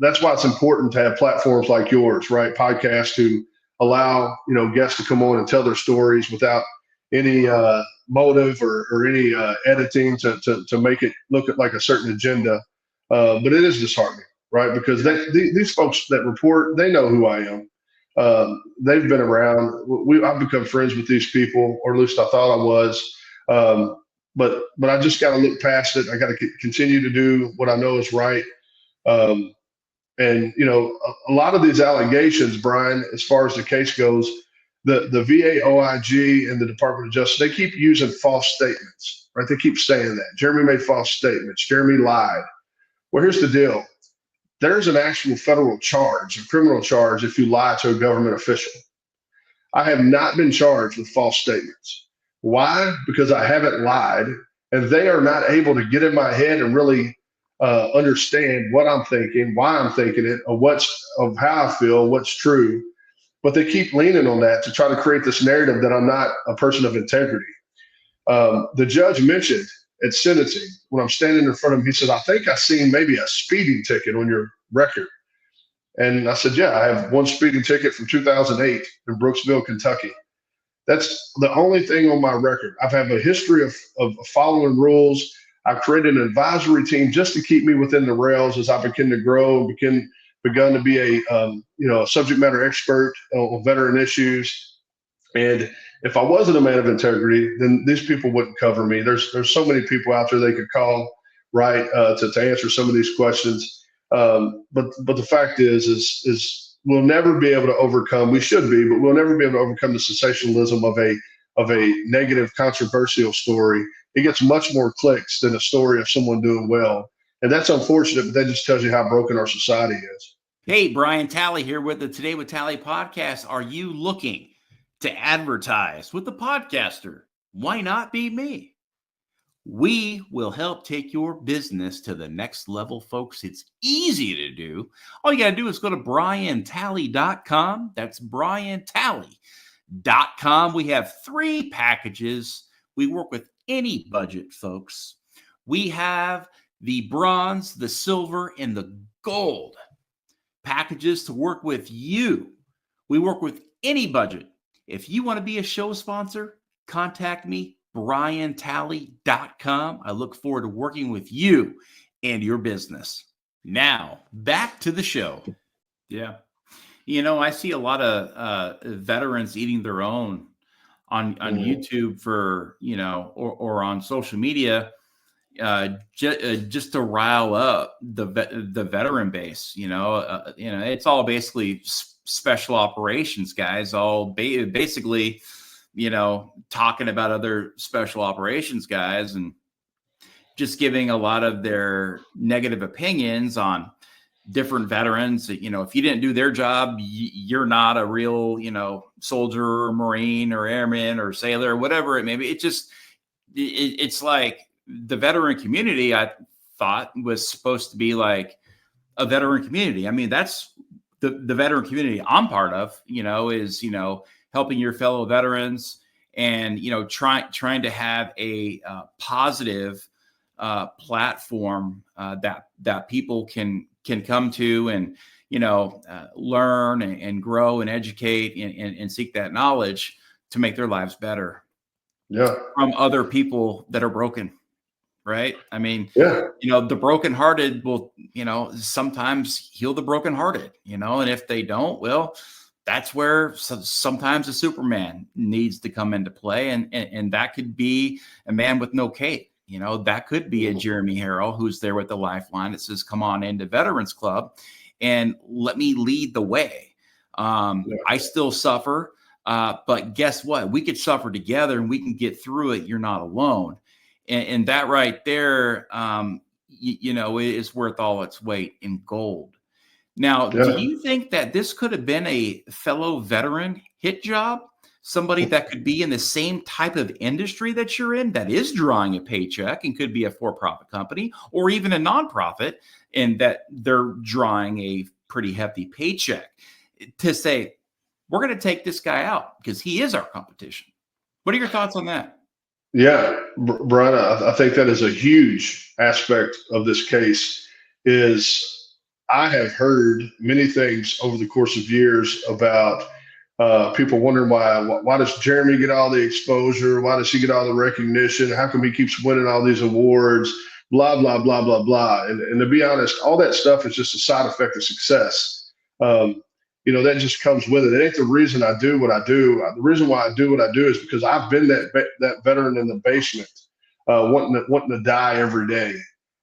that's why it's important to have platforms like yours, right? Podcasts to allow guests to come on and tell their stories without any motive or any editing to make it look like a certain agenda. But it is disheartening, right? Because these folks that report, they know who I am. They've been around. I've become friends with these people, or at least I thought I was. But I just got to look past it. I got to continue to do what I know is right. Um, and a lot of these allegations, Brian, as far as the case goes, the VA, OIG, and the Department of Justice, they keep using false statements, right? They keep saying that Jeremy made false statements. Jeremy lied. Well, here's the deal. There's an actual federal charge, a criminal charge, if you lie to a government official. I have not been charged with false statements. Why? Because I haven't lied, and they are not able to get in my head and really understand what I'm thinking, why I'm thinking it, of how I feel, what's true. But they keep leaning on that to try to create this narrative that I'm not a person of integrity. The judge mentioned at sentencing, when I'm standing in front of him, he said, I think I seen maybe a speeding ticket on your record. And I said, yeah, I have one speeding ticket from 2008 in Brooksville, Kentucky. That's the only thing on my record. I've had a history of following rules. I've created an advisory team just to keep me within the rails as I begin to grow and begun to be a subject matter expert on veteran issues. And if I wasn't a man of integrity, then these people wouldn't cover me. There's so many people out there they could call, right, to answer some of these questions. But the fact is we'll never be able to overcome. We should be, but we'll never be able to overcome the sensationalism of a negative, controversial story. It gets much more clicks than a story of someone doing well, and that's unfortunate. But that just tells you how broken our society is. Hey, Brian Talley here with the Today with Talley podcast. Are you looking to advertise with the podcaster? Why not be me? We will help take your business to the next level, folks. It's easy to do. All you got to do is go to briantalley.com. That's briantalley.com. We have 3 packages. We work with any budget, folks. We have the bronze, the silver, and the gold packages to work with you. We work with any budget. If you want to be a show sponsor, contact me, briantalley.com. I look forward to working with you and your business. Now, back to the show. Yeah. I see a lot of veterans eating their own on YouTube for, or on social media, just to rile up the veteran base. It's all basically special operations guys, all basically, talking about other special operations guys and just giving a lot of their negative opinions on different veterans. If you didn't do their job, you're not a real, soldier or Marine or airman or sailor or whatever it may be. It's like the veteran community, I thought, was supposed to be like a veteran community. I mean, that's the veteran community I'm part of, is, helping your fellow veterans and, trying to have a positive platform that people can come to and, learn and grow and educate and seek that knowledge to make their lives better. Yeah. From other people that are broken. Right. I mean, yeah. The brokenhearted will, sometimes heal the brokenhearted, and if they don't, well, that's where sometimes a Superman needs to come into play. And that could be a man with no cape. That could be a Jeremy Harrell who's there with the lifeline that says, come on into Veterans Club and let me lead the way. I still suffer, but guess what? We could suffer together and we can get through it. You're not alone. And that right there, is worth all its weight in gold. Now, do you think that this could have been a fellow veteran hit job? Somebody that could be in the same type of industry that you're in, that is drawing a paycheck and could be a for-profit company or even a nonprofit, and that they're drawing a pretty hefty paycheck, to say, we're going to take this guy out because he is our competition. What are your thoughts on that? Yeah, Brian, I think that is a huge aspect of this case. Is I have heard many things over the course of years about people wondering why does Jeremy get all the exposure? Why does he get all the recognition? How come he keeps winning all these awards? blah, blah, blah, blah, blah. And to be honest, all that stuff is just a side effect of success. That just comes with it. It ain't the reason I do what I do. The reason why I do what I do is because I've been that veteran in the basement, wanting to die every day.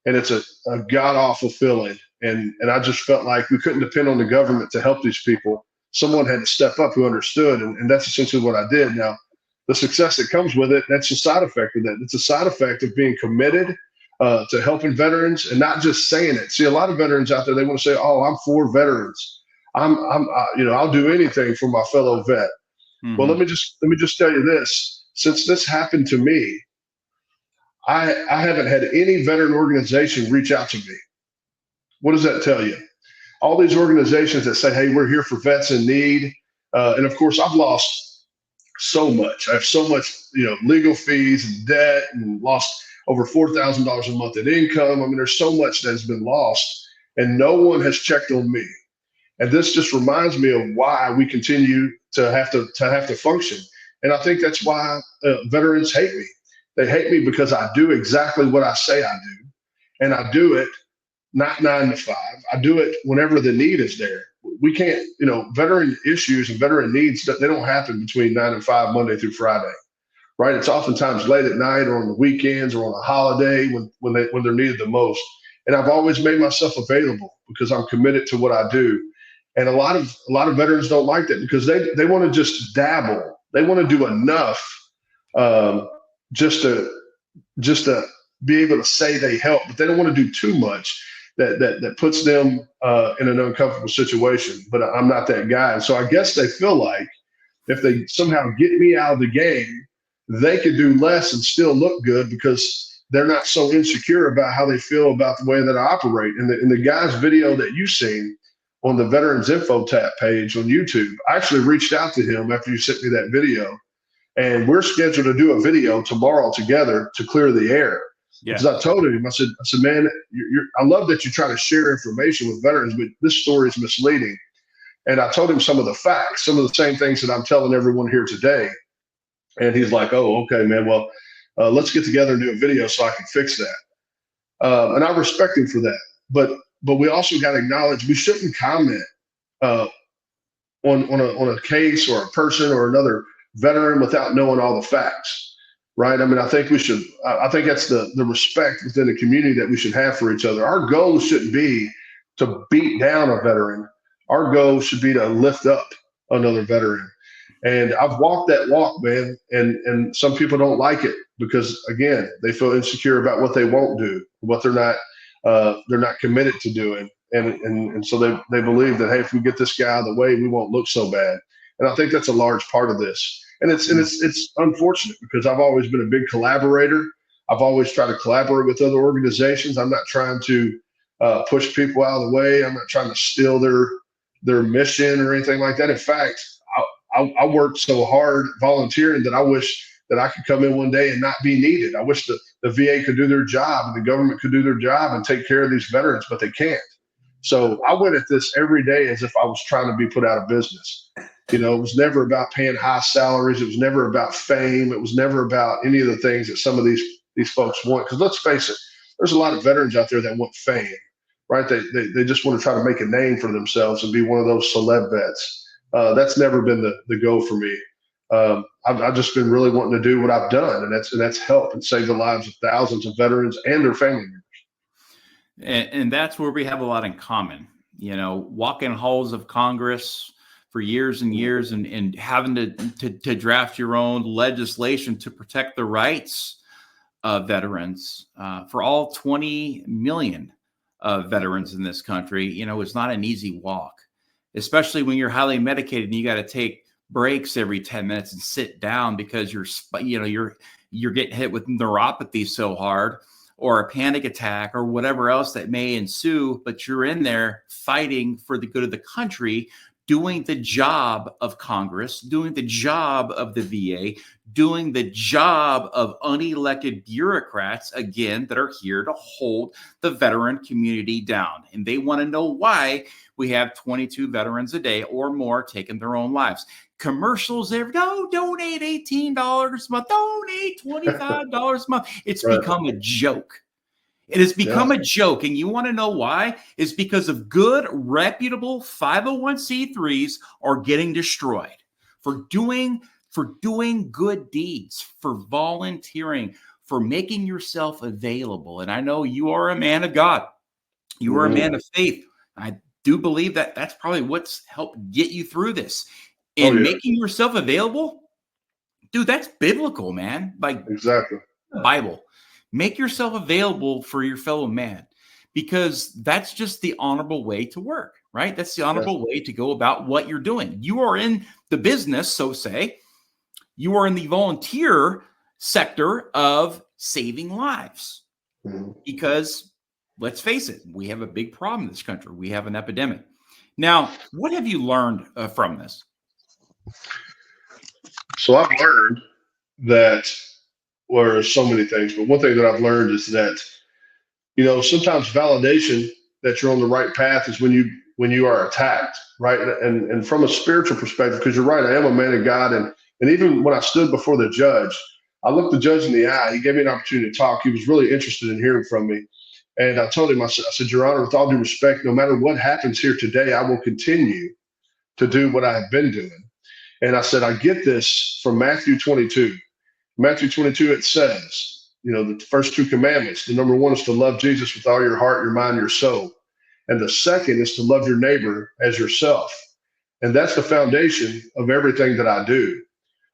And it's a god awful feeling. And I just felt like we couldn't depend on the government to help these people. Someone had to step up who understood. And that's essentially what I did. Now, the success that comes with it, that's a side effect of that. It's a side effect of being committed to helping veterans and not just saying it. See, a lot of veterans out there, they want to say, "Oh, I'm for veterans. I'll do anything for my fellow vet." Mm-hmm. Well, let me just tell you this. Since this happened to me, I haven't had any veteran organization reach out to me. What does that tell you? All these organizations that say, "Hey, we're here for vets in need," and of course, I've lost so much. I have so much, legal fees and debt, and lost over $4,000 a month in income. I mean, there's so much that has been lost, and no one has checked on me. And this just reminds me of why we continue to have to function. And I think that's why veterans hate me. They hate me because I do exactly what I say I do, and I do it not 9 to 5. I do it whenever the need is there. We can't, veteran issues and veteran needs, they don't happen between 9 and 5, Monday through Friday, right? It's oftentimes late at night or on the weekends or on a holiday when they're needed the most. And I've always made myself available because I'm committed to what I do. And a lot of veterans don't like that because they want to just dabble. They want to do enough just to be able to say they help, but they don't want to do too much that puts them in an uncomfortable situation. But I'm not that guy. And so I guess they feel like if they somehow get me out of the game, they could do less and still look good because they're not so insecure about how they feel about the way that I operate. In the guy's video that you've seen on the Veterans Info Tap page on YouTube, I actually reached out to him after you sent me that video, and we're scheduled to do a video tomorrow together to clear the air. Yeah. Because I told him, I said, man, I love that you try to share information with veterans, but this story is misleading. And I told him some of the facts, some of the same things that I'm telling everyone here today. And he's like, "Oh, okay, man. Well, let's get together and do a video so I can fix that." And I respect him for that. But we also got to acknowledge we shouldn't comment on a case or a person or another veteran without knowing all the facts, right? I mean, I think we should. I think that's the respect within the community that we should have for each other. Our goal shouldn't be to beat down a veteran. Our goal should be to lift up another veteran. And I've walked that walk, man. And some people don't like it because, again, they feel insecure about what they won't do, what they're not committed to doing. And so they believe that, hey, if we get this guy out of the way, we won't look so bad. And I think that's a large part of this. And it's unfortunate because I've always been a big collaborator. I've always tried to collaborate with other organizations. I'm not trying to push people out of the way. I'm not trying to steal their mission or anything like that. In fact, I worked so hard volunteering that I wish that I could come in one day and not be needed. I wish the VA could do their job and the government could do their job and take care of these veterans, but they can't. So I went at this every day as if I was trying to be put out of business. It was never about paying high salaries. It was never about fame. It was never about any of the things that some of these folks want. Because let's face it, there's a lot of veterans out there that want fame, right? They just want to try to make a name for themselves and be one of those celeb vets. That's never been the goal for me. I've just been really wanting to do what I've done, and that's help and save the lives of thousands of veterans and their family members. And that's where we have a lot in common. Walking halls of Congress for years and years and having to draft your own legislation to protect the rights of veterans for all 20 million veterans in this country. It's not an easy walk, especially when you're highly medicated and you got to take breaks every 10 minutes and sit down because you're getting hit with neuropathy so hard, or a panic attack or whatever else that may ensue, but you're in there fighting for the good of the country, doing the job of Congress, doing the job of the VA, doing the job of unelected bureaucrats, again, that are here to hold the veteran community down. And they want to know why we have 22 veterans a day or more taking their own lives. Commercials there, donate $18 a month, donate $25 a month. It's become a joke. It has become a joke. And you want to know why? It's because of good, reputable 501c3s are getting destroyed for doing good deeds, for volunteering, for making yourself available. And I know you are a man of God. You are a man of faith. I do believe that that's probably what's helped get you through this. And making yourself available, dude, that's biblical, man. Like, exactly. The Bible. Make yourself available for your fellow man, because that's just the honorable way to work, right? That's the honorable way to go about what you're doing. You are in the business, so say, you are in the volunteer sector of saving lives. Because let's face it, we have a big problem in this country. We have an epidemic. Now, what have you learned from this? So I've learned that, well, there's so many things, but one thing that I've learned is that, sometimes validation that you're on the right path is when you are attacked, right? And from a spiritual perspective, because you're right, I am a man of God, and even when I stood before the judge, I looked the judge in the eye. He gave me an opportunity to talk. He was really interested in hearing from me. And I told him, I said, Your Honor, with all due respect, no matter what happens here today, I will continue to do what I have been doing. And I said, I get this from Matthew 22. Matthew 22, it says, the first two commandments. The number one is to love Jesus with all your heart, your mind, your soul. And the second is to love your neighbor as yourself. And that's the foundation of everything that I do.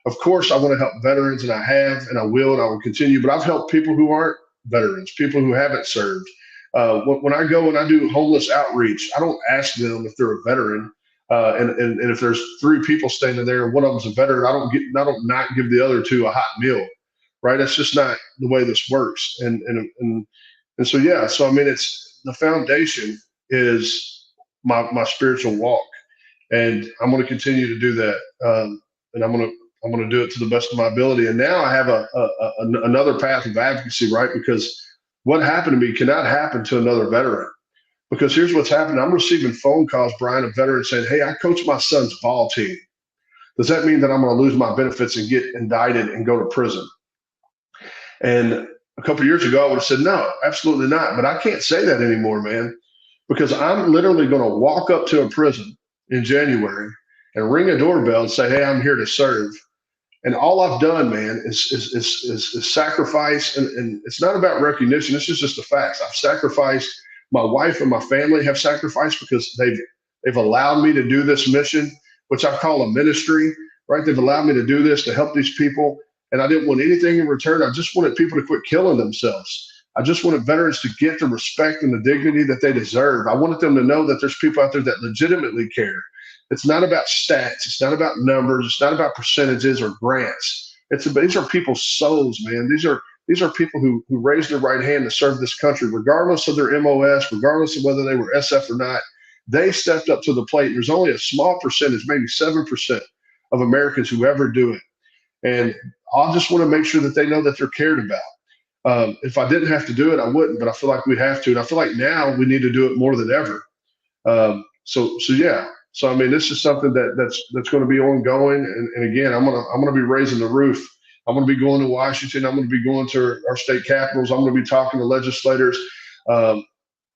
Of course, I want to help veterans, and I have, and I will continue. But I've helped people who aren't veterans, people who haven't served. When I go and I do homeless outreach, I don't ask them if they're a veteran. And if there's three people standing there and one of them's a veteran, I don't not give the other two a hot meal, right? That's just not the way this works. And so yeah. So I mean, it's the foundation is my spiritual walk, and I'm going to continue to do that. And I'm going to do it to the best of my ability. And now I have another path of advocacy, right? Because what happened to me cannot happen to another veteran. Because here's what's happening. I'm receiving phone calls, Brian, of veterans saying, hey, I coach my son's ball team. Does that mean that I'm going to lose my benefits and get indicted and go to prison? And a couple of years ago, I would have said, no, absolutely not. But I can't say that anymore, man, because I'm literally going to walk up to a prison in January and ring a doorbell and say, hey, I'm here to serve. And all I've done, man, is sacrifice. And it's not about recognition. It's just the facts. I've sacrificed. My wife and my family have sacrificed because they've allowed me to do this mission, which I call a ministry, right? They've allowed me to do this to help these people. And I didn't want anything in return. I just wanted people to quit killing themselves. I just wanted veterans to get the respect and the dignity that they deserve. I wanted them to know that there's people out there that legitimately care. It's not about stats. It's not about numbers. It's not about percentages or grants. These are people's souls, man. These are people who raised their right hand to serve this country, regardless of their MOS, regardless of whether they were SF or not. They stepped up to the plate. There's only a small percentage, maybe 7% of Americans who ever do it. And I just want to make sure that they know that they're cared about. If I didn't have to do it, I wouldn't, but I feel like we have to. And I feel like now we need to do it more than ever. So yeah. So I mean, this is something that's going to be ongoing. And again, I'm gonna be raising the roof. I'm going to be going to Washington. I'm going to be going to our state capitals. I'm going to be talking to legislators.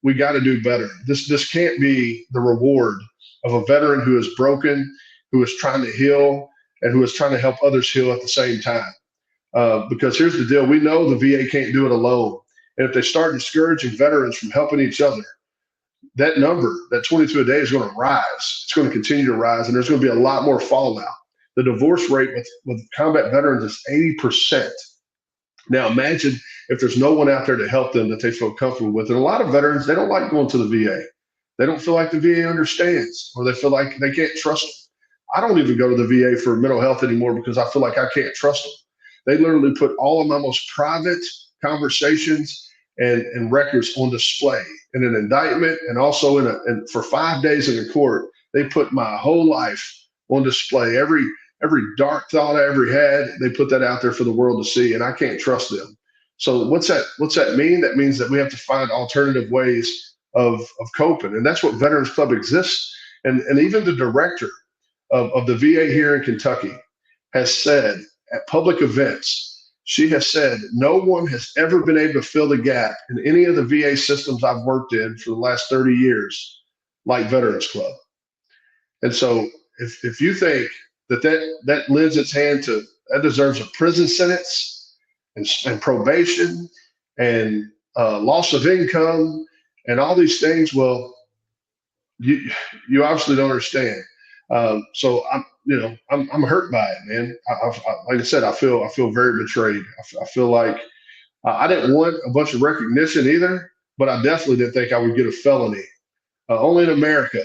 We got to do better. This can't be the reward of a veteran who is broken, who is trying to heal, and who is trying to help others heal at the same time. Because here's the deal. We know the VA can't do it alone. And if they start discouraging veterans from helping each other, that number, that 22 a day, is going to rise. It's going to continue to rise, and there's going to be a lot more fallout. The divorce rate with combat veterans is 80%. Now imagine if there's no one out there to help them that they feel comfortable with. And a lot of veterans, they don't like going to the VA. They don't feel like the VA understands, or they feel like they can't trust them. I don't even go to the VA for mental health anymore because I feel like I can't trust them. They literally put all of my most private conversations and records on display in an indictment, and also and for 5 days in a court. They put my whole life on display. Every dark thought I ever had, they put that out there for the world to see, and I can't trust them. So what's that mean? That means that we have to find alternative ways of coping, and that's what Veterans Club exists. And even the director of the VA here in Kentucky has said at public events she has said no one has ever been able to fill the gap in any of the VA systems I've worked in for the last 30 years like Veterans Club. And so if you think that lends its hand to that deserves a prison sentence and probation and loss of income and all these things, well, you obviously don't understand. So I'm hurt by it, man. Like I said, I feel very betrayed. I feel like I didn't want a bunch of recognition either, but I definitely didn't think I would get a felony. Only in America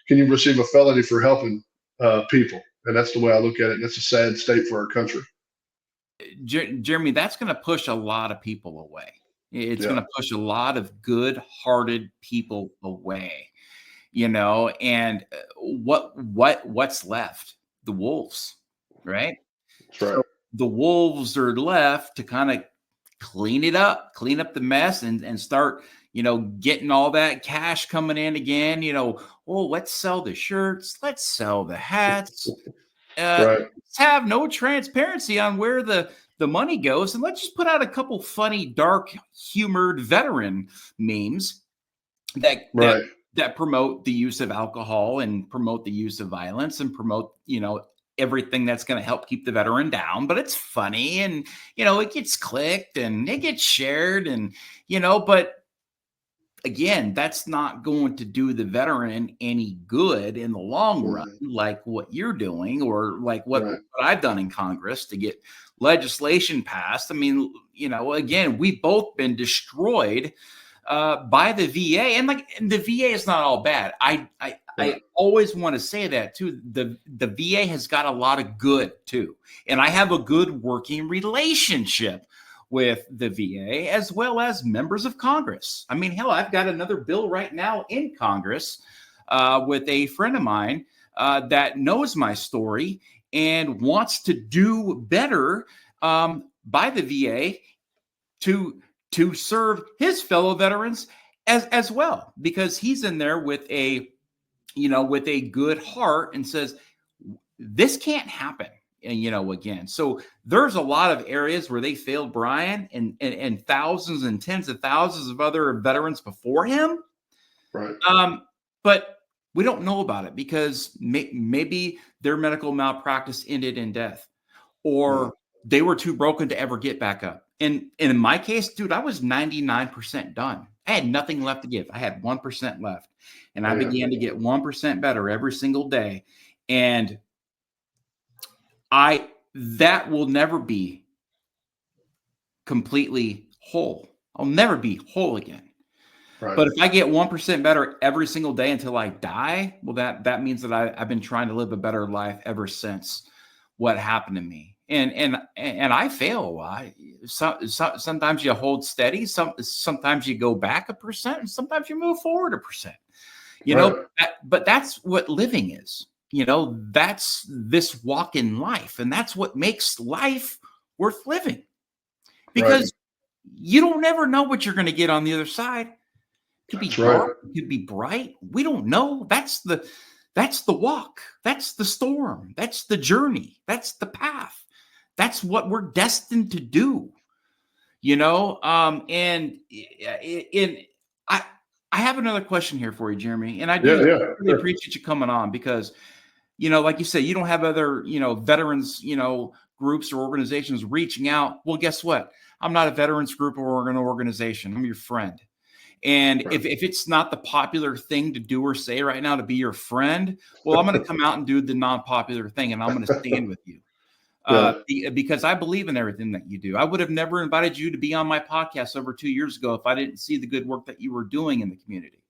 can you receive a felony for helping people, and that's the way I look at it. That's a sad state for our country. Jeremy, that's going to push a lot of people away. It's going to push a lot of good-hearted people away. And what's left? The wolves, right? That's right. So the wolves are left to kind of clean up the mess and start, getting all that cash coming in again. Let's sell the shirts, let's sell the hats. Right. Let's have no transparency on where the money goes, and let's just put out a couple funny, dark, humored veteran memes that promote the use of alcohol and promote the use of violence and promote, everything that's going to help keep the veteran down. But it's funny and, it gets clicked and it gets shared and, but again, that's not going to do the veteran any good in the long run, like what you're doing or like what I've done in Congress to get legislation passed. I mean, again, we've both been destroyed by the VA, and the VA is not all bad. I always want to say that too. The VA has got a lot of good too, and I have a good working relationship with the VA as well as members of Congress. I mean, hell, I've got another bill right now in Congress with a friend of mine that knows my story and wants to do better by the VA to serve his fellow veterans as well, because he's in there with a good heart and says, this can't happen. Again, so there's a lot of areas where they failed Brian and thousands and tens of thousands of other veterans before him. Right. But we don't know about it because maybe their medical malpractice ended in death, or they were too broken to ever get back up. And in my case, dude, I was 99% done. I had nothing left to give. I had 1% left, and I began to get 1% better every single day. And that will never be completely whole. I'll never be whole again. Right. But if I get 1% better every single day until I die, well, that means that I've been trying to live a better life ever since what happened to me. And I fail a lot. Sometimes you hold steady. Sometimes you go back 1%, and sometimes you move forward 1%. But that's what living is. That's this walk in life, and that's what makes life worth living, because you don't ever know what you're going to get on the other side. It could be dark, it could be bright. We don't know. That's the walk. That's the storm. That's the journey. That's the path. That's what we're destined to do. I have another question here for you, Jeremy, and I really appreciate you coming on because, like you said, you don't have other, veterans, groups or organizations reaching out. Well, guess what? I'm not a veterans group or an organization. I'm your friend. And if it's not the popular thing to do or say right now to be your friend, well, I'm going to come out and do the non-popular thing, and I'm going to stand with you. Because I believe in everything that you do. I would have never invited you to be on my podcast over 2 years ago if I didn't see the good work that you were doing in the community.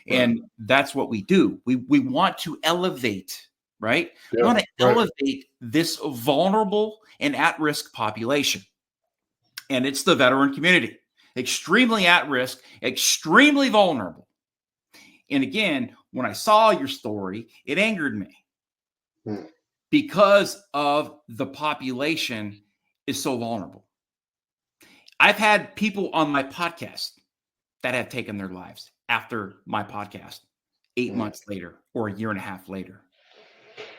And that's what we do. We want to elevate, right? We want to elevate this vulnerable and at-risk population. And it's the veteran community. Extremely at risk, extremely vulnerable. And again, when I saw your story, it angered me. Because of the population is so vulnerable. I've had people on my podcast that have taken their lives after my podcast 8 months later or a year and a half later,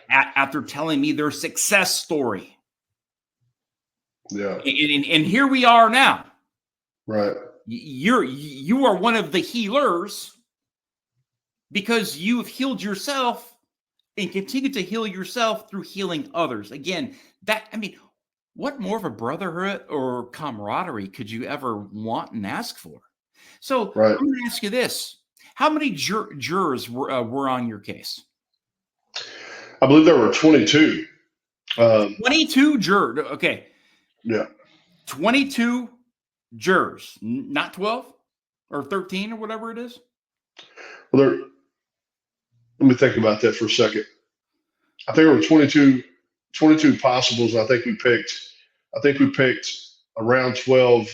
after telling me their success story. Yeah. And here we are now. Right. You are one of the healers because you have healed yourself and continue to heal yourself through healing others. Again, what more of a brotherhood or camaraderie could you ever want and ask for? So Right. I'm going to ask you this. How many jurors were on your case? I believe there were 22. 22 jurors. Okay. Yeah. 22 jurors, not 12 or 13 or whatever it is. Well, let me think about that for a second. I think there were 22 possibles. I think we picked around 12.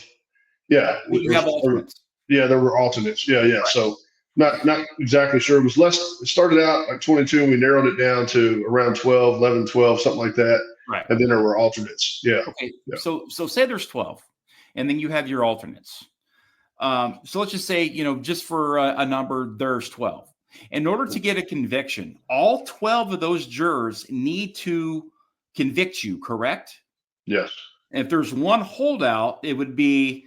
Yeah. You have alternates. Yeah, there were alternates. Yeah. Right. So not exactly sure. It was less. It started out like 22 and we narrowed it down to around 12, 11, 12, something like that. Right. And then there were alternates. Yeah. Okay. Yeah. So say there's 12 and then you have your alternates. So let's just say, just for a number, there's 12. In order to get a conviction, all 12 of those jurors need to convict you, correct? Yes. And if there's one holdout, it would be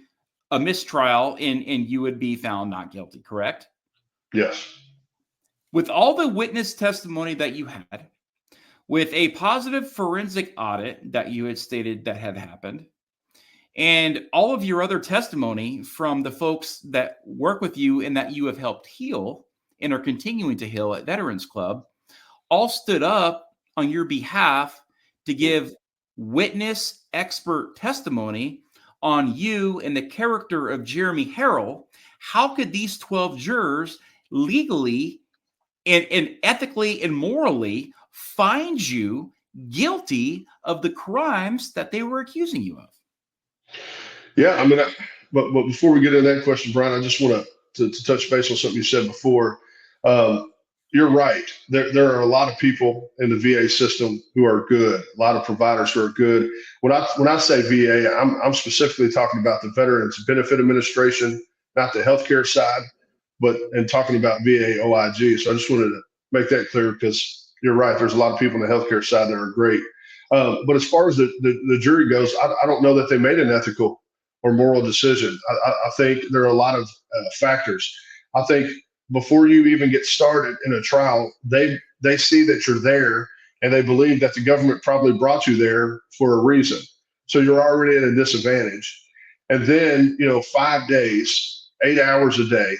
a mistrial and you would be found not guilty, correct? Yes. With all the witness testimony that you had, with a positive forensic audit that you had stated that had happened, and all of your other testimony from the folks that work with you and that you have helped heal and are continuing to heal at Veterans Club, all stood up on your behalf to give witness expert testimony on you and the character of Jeremy Harrell. How could these 12 jurors legally and ethically and morally find you guilty of the crimes that they were accusing you of? Yeah, but before we get into that question, Brian, I just want to touch base on something you said before. You're right. There are a lot of people in the VA system who are good. A lot of providers who are good. When I say VA, I'm specifically talking about the Veterans Benefit Administration, not the healthcare side, and talking about VA OIG. So I just wanted to make that clear because you're right. There's a lot of people on the healthcare side that are great. But as far as the jury goes, I don't know that they made an ethical or moral decision. I think there are a lot of factors. I think before you even get started in a trial, they see that you're there and they believe that the government probably brought you there for a reason. So you're already at a disadvantage. And then, 5 days, 8 hours a day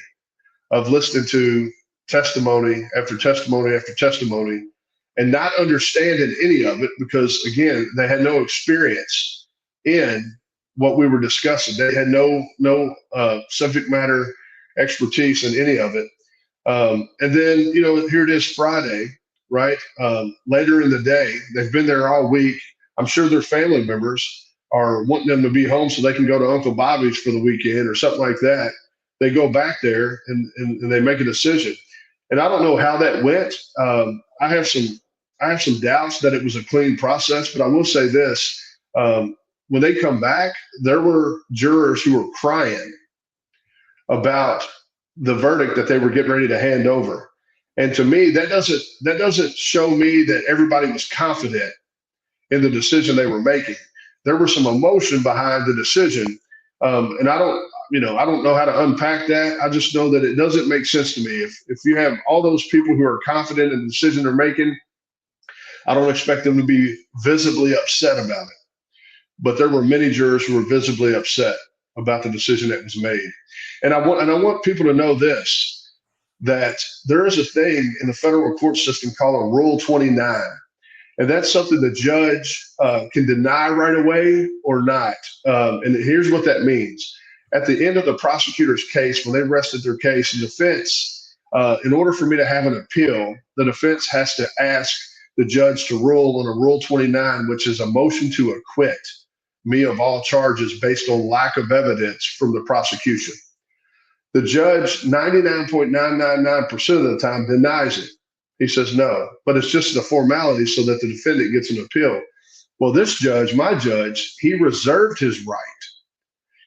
of listening to testimony after testimony after testimony and not understanding any of it because, again, they had no experience in what we were discussing. They had no subject matter expertise in any of it. And then, here it is Friday, right? Later in the day, they've been there all week. I'm sure their family members are wanting them to be home so they can go to Uncle Bobby's for the weekend or something like that. They go back there and they make a decision. And I don't know how that went. I have some doubts that it was a clean process, but I will say this. When they come back, there were jurors who were crying about the verdict that they were getting ready to hand over. And to me, that doesn't show me that everybody was confident in the decision they were making. There was some emotion behind the decision. And I don't know how to unpack that. I just know that it doesn't make sense to me. If you have all those people who are confident in the decision they're making, I don't expect them to be visibly upset about it. But there were many jurors who were visibly upset about the decision that was made. And I want people to know this, that there is a thing in the federal court system called a Rule 29. And that's something the judge can deny right away or not. And here's what that means. At the end of the prosecutor's case, when they rested their case, the defense, in order for me to have an appeal, the defense has to ask the judge to rule on a Rule 29, which is a motion to acquit me of all charges based on lack of evidence from the prosecution. The judge, 99.999% of the time, denies it. He says no, but it's just a formality so that the defendant gets an appeal. Well, this judge, my judge, he reserved his right.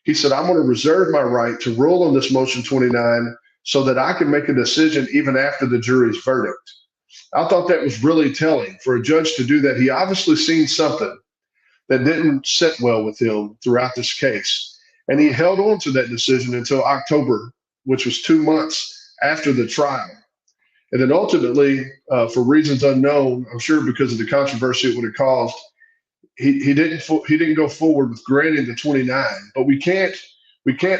He said, I'm going to reserve my right to rule on this motion 29 so that I can make a decision even after the jury's verdict. I thought that was really telling for a judge to do that. He obviously seen something that didn't sit well with him throughout this case. And he held on to that decision until October, which was 2 months after the trial. And then ultimately, for reasons unknown, I'm sure because of the controversy it would have caused, he didn't go forward with granting the 29. But we can't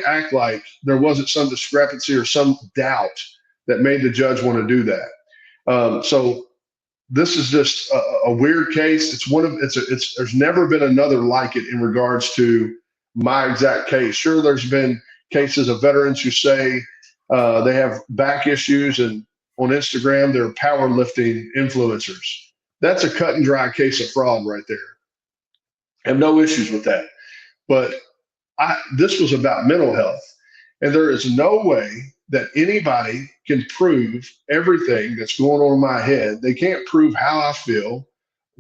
act like there wasn't some discrepancy or some doubt that made the judge want to do that. So this is just a weird case. There's never been another like it in regards to my exact case. Sure, there's been cases of veterans who say they have back issues, and on Instagram they're powerlifting influencers. That's a cut and dry case of fraud right there. I have no issues with that. But this was about mental health, and there is no way that anybody can prove everything that's going on in my head. They can't prove how I feel,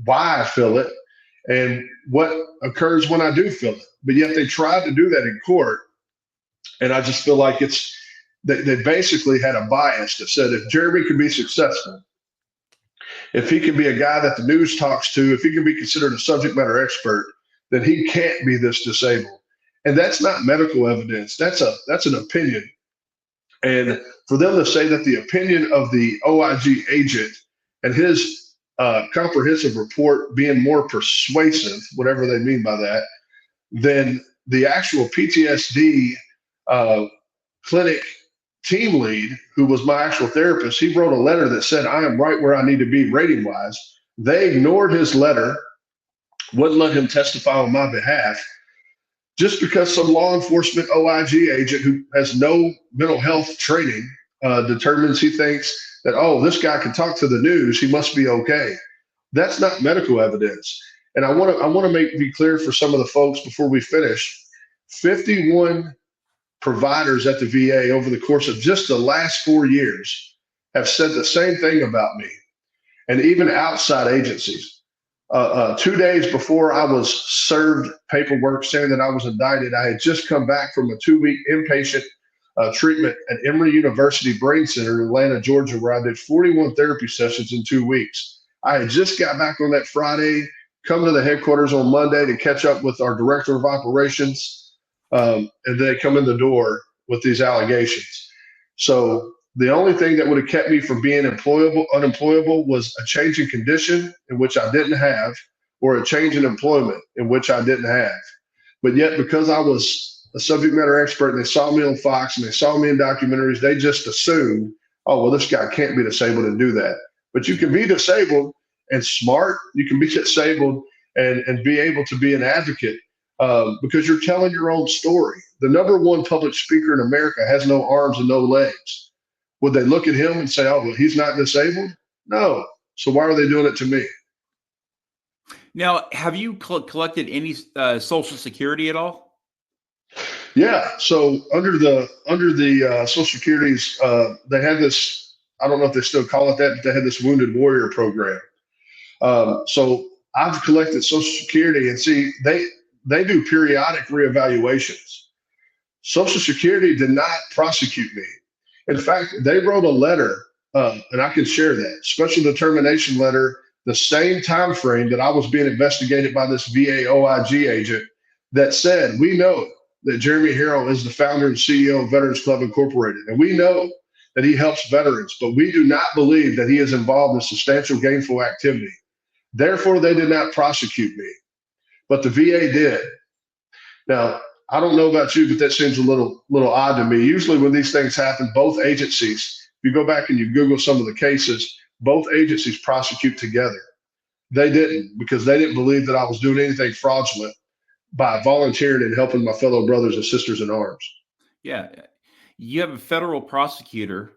why I feel it, and what occurs when I do feel it. But yet they tried to do that in court, and I just feel like they basically had a bias that said if Jeremy can be successful, if he can be a guy that the news talks to, if he can be considered a subject matter expert, then he can't be this disabled. And that's not medical evidence. That's an opinion. And for them to say that the opinion of the OIG agent and his comprehensive report being more persuasive, whatever they mean by that, than the actual PTSD clinic team lead, who was my actual therapist, he wrote a letter that said, I am right where I need to be rating wise. They ignored his letter, wouldn't let him testify on my behalf, just because some law enforcement OIG agent who has no mental health training determines he thinks that, oh, this guy can talk to the news, he must be okay. That's not medical evidence. And I want to be clear for some of the folks before we finish. 51 providers at the VA over the course of just the last 4 years have said the same thing about me, and even outside agencies. 2 days before I was served paperwork saying that I was indicted, I had just come back from a 2-week inpatient treatment at Emory University Brain Center in Atlanta, Georgia, where I did 41 therapy sessions in 2 weeks. I had just got back on that Friday, come to the headquarters on Monday to catch up with our director of operations, and they come in the door with these allegations. So the only thing that would have kept me from being unemployable was a change in condition in which I didn't have, or a change in employment in which I didn't have. But yet, because I was a subject matter expert and they saw me on Fox and they saw me in documentaries, they just assumed, oh, well, this guy can't be disabled and do that. But you can be disabled and smart. You can be disabled and be able to be an advocate because you're telling your own story. The #1 public speaker in America has no arms and no legs. Would they look at him and say, oh, well, he's not disabled? No. So why are they doing it to me? Now, have you collected any Social Security at all? Yeah. So under the Social Security's, they had this, I don't know if they still call it that, but they had this Wounded Warrior program. So I've collected Social Security, and see, they do periodic reevaluations. Social Security did not prosecute me. In fact, they wrote a letter, and I can share that special determination letter, the same time frame that I was being investigated by this VA OIG agent, that said, we know that Jeremy Harrell is the founder and CEO of Veterans Club Incorporated, and we know that he helps veterans, but we do not believe that he is involved in substantial gainful activity. Therefore, they did not prosecute me, but the VA did. Now, I don't know about you, but that seems a little odd to me. Usually when these things happen, both agencies, if you go back and you Google some of the cases, both agencies prosecute together. They didn't, because they didn't believe that I was doing anything fraudulent by volunteering and helping my fellow brothers and sisters in arms. Yeah. You have a federal prosecutor.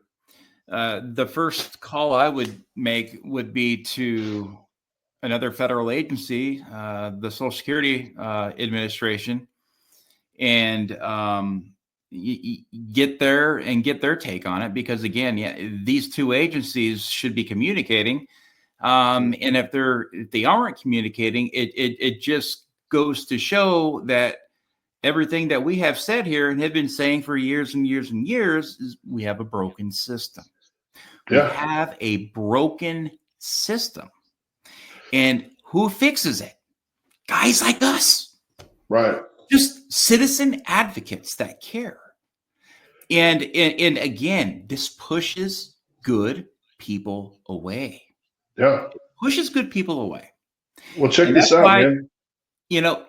The first call I would make would be to another federal agency, the Social Security Administration, and get their take on it, because again, these two agencies should be communicating, and if they aren't communicating, it just goes to show that everything that we have said here and have been saying for years and years and years is we have a broken system. We have a broken system, and who fixes it? Guys like us, Right. just citizen advocates that care. And again, this pushes good people away. Yeah. Pushes good people away. Well, check And this that's out, why, man.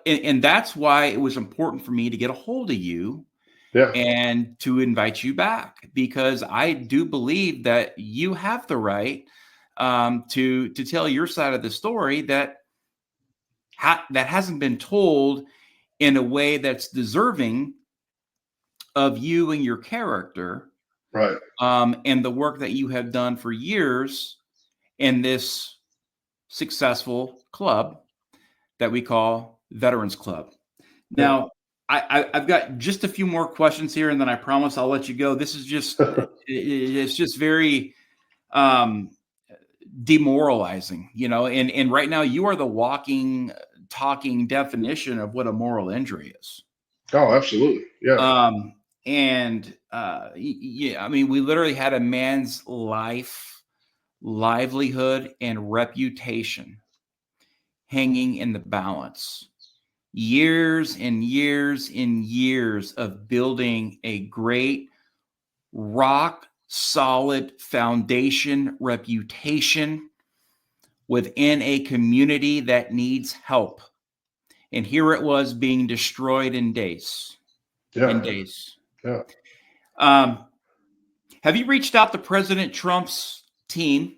and that's why it was important for me to get a hold of you Yeah. and to invite you back, because I do believe that you have the right to tell your side of the story that that hasn't been told in a way that's deserving of you and your character, Right. and the work that you have done for years in this successful club that we call Veterans Club. Yeah. Now, I've got just a few more questions here, and then I promise I'll let you go. This is just it's just very demoralizing, and right now you are the walking, talking definition of what a moral injury is. Oh, absolutely. Yeah. And yeah, I mean, we literally had a man's life, livelihood, and reputation hanging in the balance. Years and years and years of building a great, rock solid foundation, reputation within a community that needs help. And here it was being destroyed in days. Yeah. In days. Yeah. Have you reached out to President Trump's team,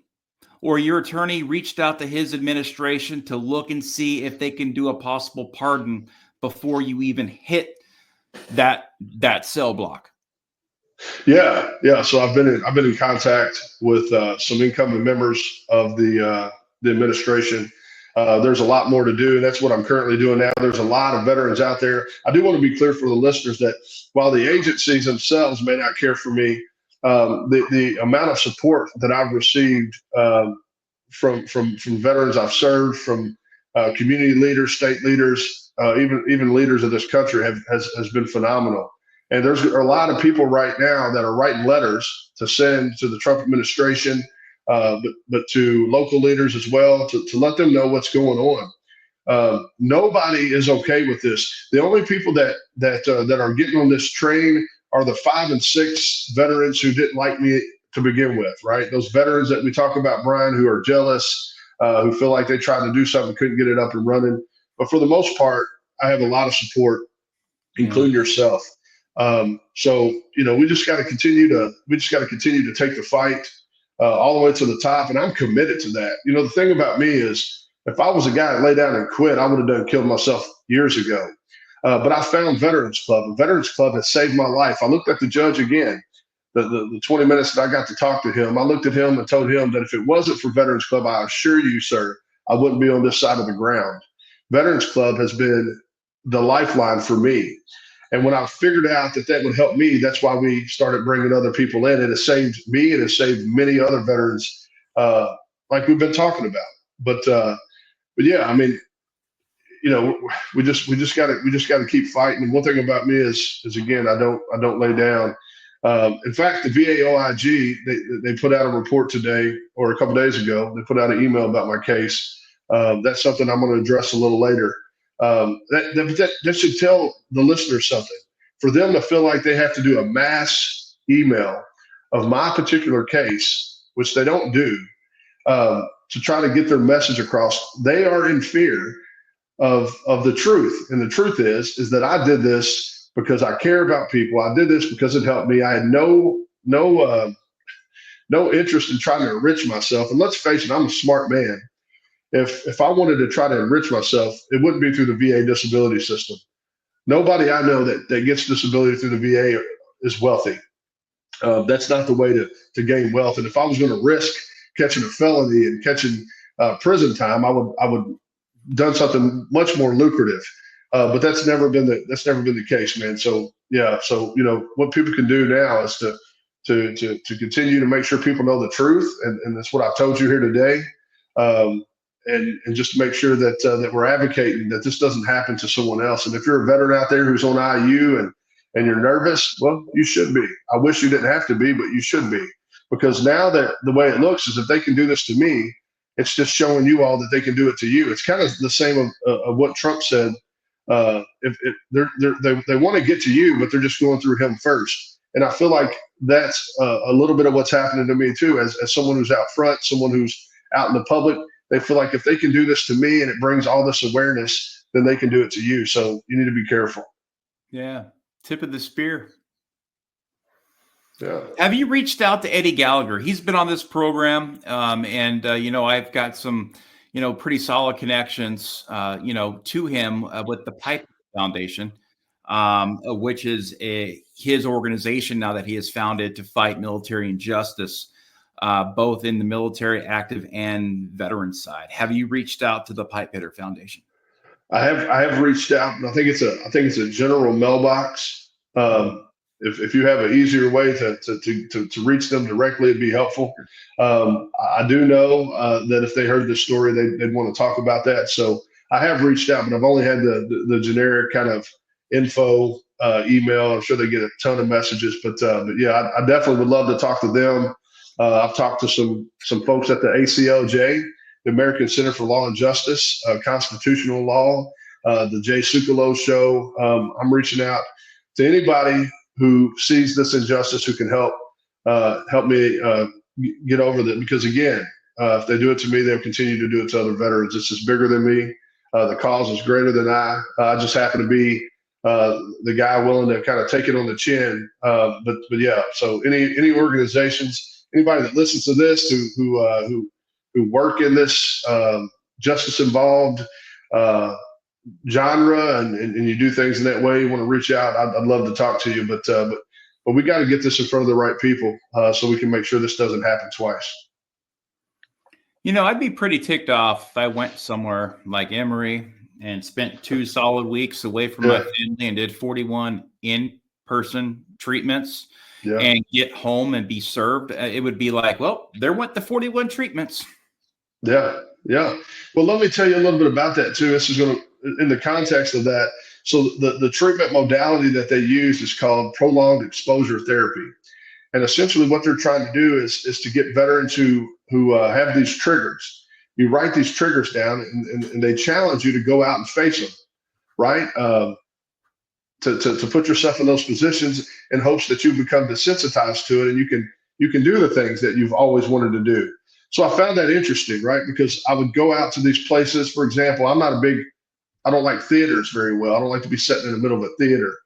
or your attorney reached out to his administration to look and see if they can do a possible pardon before you even hit that cell block? Yeah. Yeah. So I've been in contact with some incoming members of the administration. There's a lot more to do, and that's what I'm currently doing now. There's a lot of veterans out there. I do want to be clear for the listeners that while the agencies themselves may not care for me, the amount of support that I've received from veterans I've served, from community leaders, state leaders, even leaders of this country has been phenomenal. And there's a lot of people right now that are writing letters to send to the Trump administration, but to local leaders as well, to let them know what's going on. Nobody is okay with this. The only people that are getting on this train are the 5 and 6 veterans who didn't like me to begin with, right? Those veterans that we talk about, Brian, who are jealous, who feel like they tried to do something, couldn't get it up and running. But for the most part, I have a lot of support, including yourself. So we just got to continue to take the fight all the way to the top, and I'm committed to that. The thing about me is, if I was a guy that lay down and quit, I would have killed myself years ago. But I found Veterans Club. And Veterans Club has saved my life. I looked at the judge again, the 20 minutes that I got to talk to him. I looked at him and told him that if it wasn't for Veterans Club, I assure you, sir, I wouldn't be on this side of the ground. Veterans Club has been the lifeline for me. And when I figured out that would help me, that's why we started bringing other people in. It has saved me. It has saved many other veterans, like we've been talking about. But yeah, I mean, we just got to keep fighting. And one thing about me is again, I don't lay down. In fact, the VA OIG, they put out a report today, or a couple of days ago. They put out an email about my case. That's something I'm going to address a little later. That should tell the listeners something. For them to feel like they have to do a mass email of my particular case, which they don't do, to try to get their message across, they are in fear of the truth. And the truth is that I did this because I care about people. I did this because it helped me. I had no interest in trying to enrich myself. And let's face it, I'm a smart man. If I wanted to try to enrich myself, it wouldn't be through the VA disability system. Nobody I know that gets disability through the VA is wealthy. That's not the way to gain wealth. And if I was going to risk catching a felony and catching prison time, I would done something much more lucrative. But that's never been the case, man. So yeah, so what people can do now is to continue to make sure people know the truth, and that's what I've told you here today. And just to make sure that we're advocating that this doesn't happen to someone else. And if you're a veteran out there who's on IU and you're nervous, well, you should be. I wish you didn't have to be, but you should be, because now that the way it looks is if they can do this to me, It's just showing you all that they can do it to you. It's kind of the same of what Trump said. If they want to get to you, but they're just going through him first. And I feel like that's a little bit of what's happening to me too, as someone who's out front, someone who's out in the public. They feel like if they can do this to me and it brings all this awareness, then they can do it to you. So you need to be careful. Yeah. Tip of the spear. Yeah. Have you reached out to Eddie Gallagher? He's been on this program, and I've got some, pretty solid connections, to him with the Pipe Foundation, which is his organization now that he has founded to fight military injustice, both in the military, active, and veteran side. Have you reached out to the Pipe Hitter Foundation? I have reached out, and I think it's a general mailbox. If you have an easier way to reach them directly, it'd be helpful. I do know that if they heard this story, they'd want to talk about that. So I have reached out, but I've only had the generic kind of info email. I'm sure they get a ton of messages, but yeah, I definitely would love to talk to them. I've talked to some folks at the ACLJ, the American Center for Law and Justice, Constitutional Law, the Jay Sukalo Show. I'm reaching out to anybody who sees this injustice, who can help me get over that. Because again, if they do it to me, they'll continue to do it to other veterans. It's just bigger than me. The cause is greater than I. I just happen to be the guy willing to kind of take it on the chin. But yeah, so any organizations, anybody that listens to this who work in this justice involved genre and you do things in that way, you want to reach out, I'd love to talk to you, but we got to get this in front of the right people so we can make sure this doesn't happen twice. I'd be pretty ticked off if I went somewhere like Emory and spent 2 solid weeks away from my family and did 41 in-person treatments and get home and be served. It would be like, well, there went the 41 treatments. Yeah. Well, let me tell you a little bit about that too. This is going to, in the context of that. So the treatment modality that they use is called prolonged exposure therapy. And essentially what they're trying to do is to get veterans who have these triggers. You write these triggers down and they challenge you to go out and face them, right? To put yourself in those positions in hopes that you become desensitized to it and you can do the things that you've always wanted to do. So I found that interesting, right? Because I would go out to these places. For example, I don't like theaters very well. I don't like to be sitting in the middle of a theater.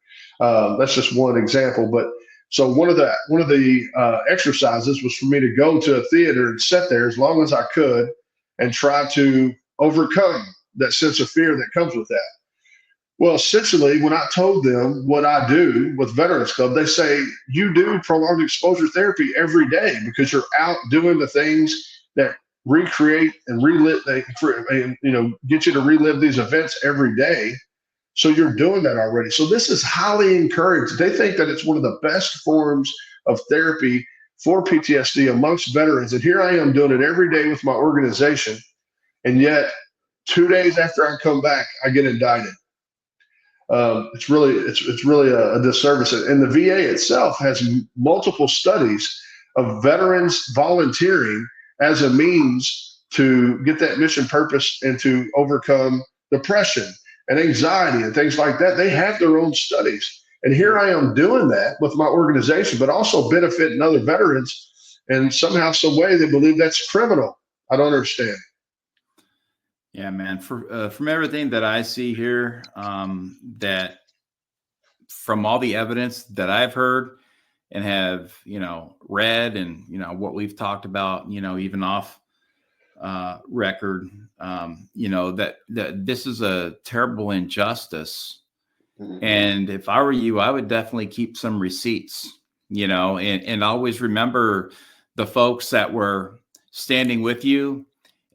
That's just one example. But so one of the exercises was for me to go to a theater and sit there as long as I could and try to overcome that sense of fear that comes with that. Well, essentially, when I told them what I do with Veterans Club, they say, you do prolonged exposure therapy every day because you're out doing the things that recreate and relive, get you to relive these events every day. So you're doing that already. So this is highly encouraged. They think that it's one of the best forms of therapy for PTSD amongst veterans. And here I am doing it every day with my organization. And yet 2 days after I come back, I get indicted. It's really a disservice. And the VA itself has multiple studies of veterans volunteering as a means to get that mission purpose and to overcome depression and anxiety and things like that. They have their own studies. And here I am doing that with my organization, but also benefiting other veterans. And somehow, some way, they believe that's criminal. I don't understand. Yeah, man. From everything that I see here, that from all the evidence that I've heard and have, read and, what we've talked about, even off record, that this is a terrible injustice. Mm-hmm. And if I were you, I would definitely keep some receipts, and always remember the folks that were standing with you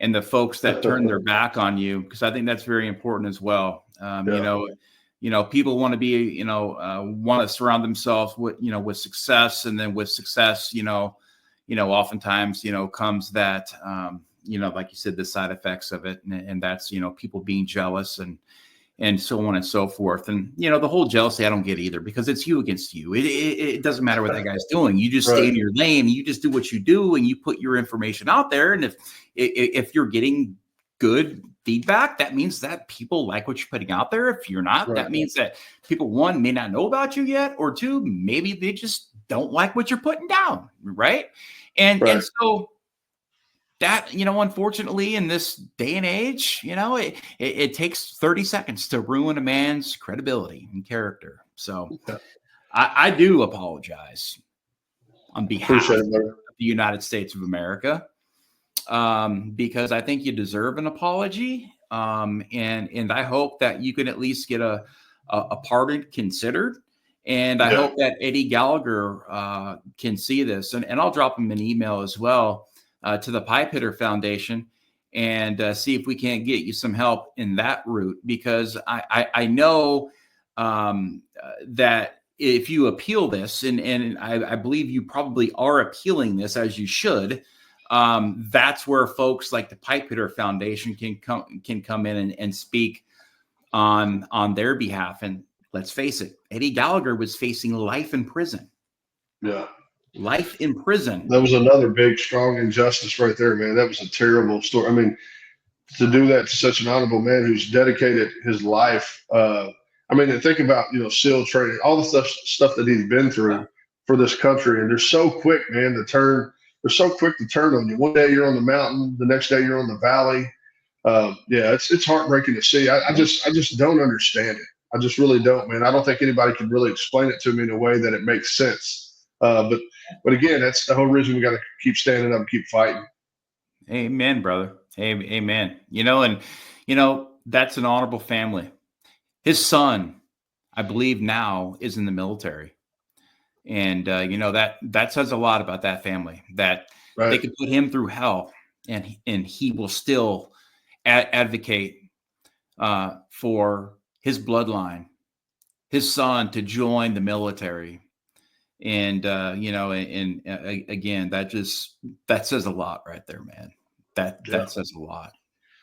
and the folks that turned their back on you, because I think that's very important as well. People want to be, want to surround themselves with, with success, and then with success, oftentimes, comes that, like you said, the side effects of it, and that's, people being jealous and and so on and so forth. And, you know, the whole jealousy, I don't get either, because it's you against you. It doesn't matter what that guy's doing. You just stay in your lane. You just do what you do, and you put your information out there. And if you're getting good feedback, that means that people like what you're putting out there. If you're not, that means that people, one, may not know about you yet, or two, maybe they just don't like what you're putting down. Right. And so that, you know, unfortunately, in this day and age, you know, it takes 30 seconds to ruin a man's credibility and character. So I do apologize on behalf of the United States of America, because I think you deserve an apology. And I hope that you can at least get a pardon considered. And I hope that Eddie Gallagher can see this. And I'll drop him an email as well to the Pipe Hitter Foundation, and see if we can't get you some help in that route, because I know that if you appeal this, and I believe you probably are appealing this, as you should, that's where folks like the Pipe Hitter Foundation can come in and speak on their behalf. And let's face it, Eddie Gallagher was facing life in prison. Yeah. Life in prison. That was another big, strong injustice right there, man. That was a terrible story. I mean, to do that to such an honorable man who's dedicated his life. I mean, and think about, you know, SEAL training, all the stuff that he's been through for this country. And they're so quick, man, to turn. They're so quick to turn on you. One day you're on the mountain, the next day you're on the valley. It's heartbreaking to see. I just don't understand it. I just really don't, man. I don't think anybody can really explain it to me in a way that it makes sense. But again, that's the whole reason we got to keep standing up and keep fighting. Amen, brother. Amen. You know, and, you know, that's an honorable family. His son, I believe now, is in the military. And, you know, that says a lot about that family, that they could put him through hell and he will still advocate for his bloodline, his son, to join the military. And, you know, and again, that says a lot right there, man. That says a lot.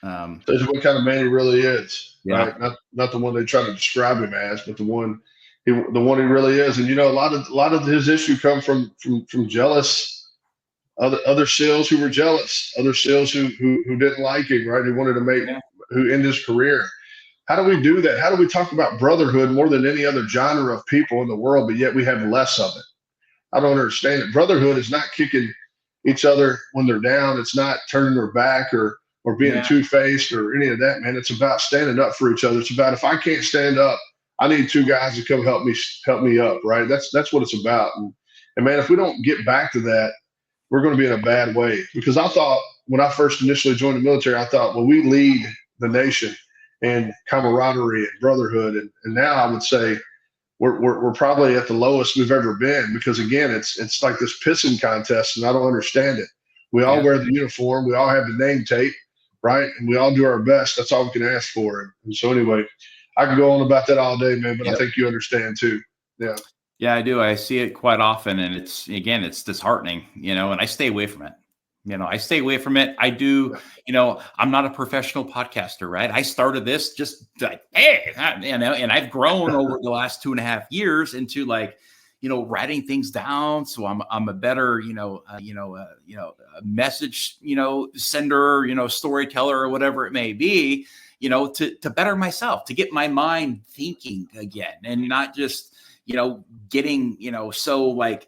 That's what kind of man he really is, right? Not the one they try to describe him as, but the one he really is. And, you know, a lot of his issue come from jealous other SEALs who were jealous, other SEALs who didn't like him, right? Who wanted to who end his career. How do we do that? How do we talk about brotherhood more than any other genre of people in the world, but yet we have less of it? I don't understand it. Brotherhood is not kicking each other when they're down. It's not turning their back or being two-faced or any of that, man. It's about standing up for each other. It's about, if I can't stand up, I need two guys to come help me up, right? That's what it's about. And man, if we don't get back to that, we're going to be in a bad way. Because I thought, when I first initially joined the military, I thought, well, we lead the nation in camaraderie and brotherhood. And now I would say we're probably at the lowest we've ever been, because again, it's like this pissing contest, and I don't understand it. We all wear the uniform, we all have the name tape, right? And we all do our best. That's all we can ask for. And so anyway, I could go on about that all day, man, but I think you understand too. Yeah. Yeah, I do. I see it quite often, and it's disheartening, you know, and I stay away from it. You know, I stay away from it. I do, you know, I'm not a professional podcaster, right? I started this just like, hey, you know, and I've grown over the last 2.5 years into, like, you know, writing things down. So I'm a better, a message, you know, sender, you know, storyteller, or whatever it may be, you know, to better myself, to get my mind thinking again, and not just, you know, getting, you know, so like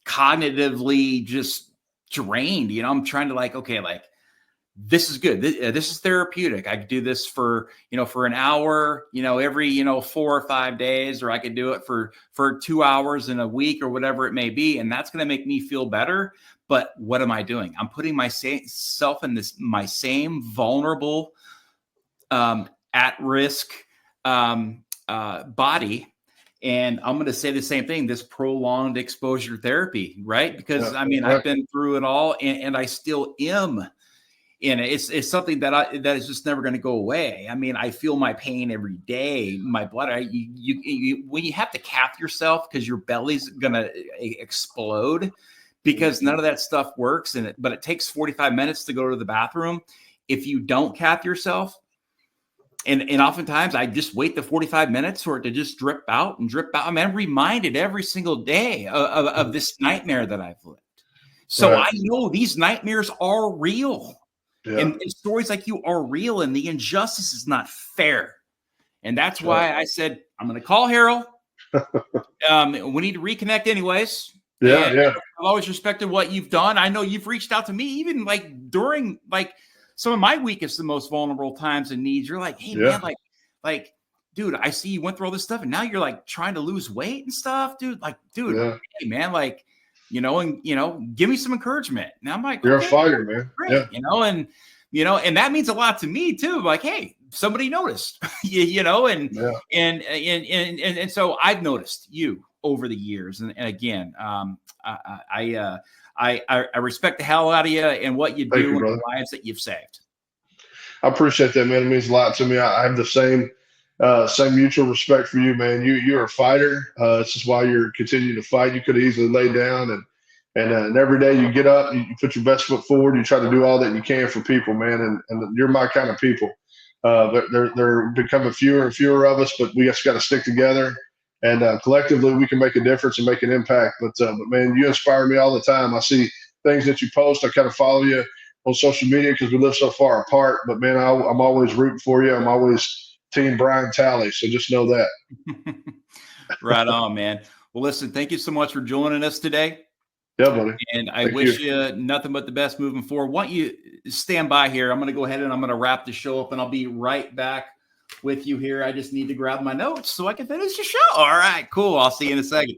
cognitively just drained. You know, I'm trying to, like, okay, like, this is good. This is therapeutic. I could do this for, you know, for an hour, you know, every, you know, 4 or 5 days, or I could do it for 2 hours in a week, or whatever it may be. And that's going to make me feel better. But what am I doing? I'm putting myself in my same vulnerable, at risk, body. And I'm going to say the same thing, this prolonged exposure therapy, right? Because I mean, I've been through it all, and I still am in it. It's something that is just never going to go away. I mean, I feel my pain every day, my blood. When you have to cap yourself because your belly's going to explode, because none of that stuff works. But it takes 45 minutes to go to the bathroom. If you don't cap yourself, And oftentimes I just wait the 45 minutes for it to just drip out and drip out. I mean, I'm reminded every single day of this nightmare that I've lived. So Right. I know these nightmares are real. Yeah. And stories like you are real, and the injustice is not fair. And that's why I said, I'm going to call Harrell. We need to reconnect anyways. Yeah. And Yeah. I've always respected what you've done. I know you've reached out to me even like during like some of my weakest and most vulnerable times and needs. You're like, hey man, like, dude, I see you went through all this stuff and now you're like trying to lose weight and stuff, dude. Like, dude, hey man, like, give me some encouragement. And I'm like, you're okay, a fighter, man. great, and that means a lot to me too. Like, hey, somebody noticed, and so I've noticed you over the years, and again, I respect the hell out of you and what you do and the lives that you've saved. I appreciate that, man. It means a lot to me. I have the same mutual respect for you, man. You're a fighter. This is why you're continuing to fight. You could have easily laid down and every day you get up, you put your best foot forward. You try to do all that you can for people, man. And you're my kind of people. But they're becoming fewer and fewer of us, but we just got to stick together. And collectively, we can make a difference and make an impact. But man, you inspire me all the time. I see things that you post. I kind of follow you on social media because we live so far apart. But man, I'm always rooting for you. I'm always Team Brian Talley. So just know that. Right on, man. Well, listen, thank you so much for joining us today. Yeah, buddy. And I wish you nothing but the best moving forward. Why don't you stand by here? I'm going to go ahead and I'm going to wrap the show up, and I'll be right back with you here. I just need to grab my notes so I can finish the show. All right, cool. I'll see you in a second.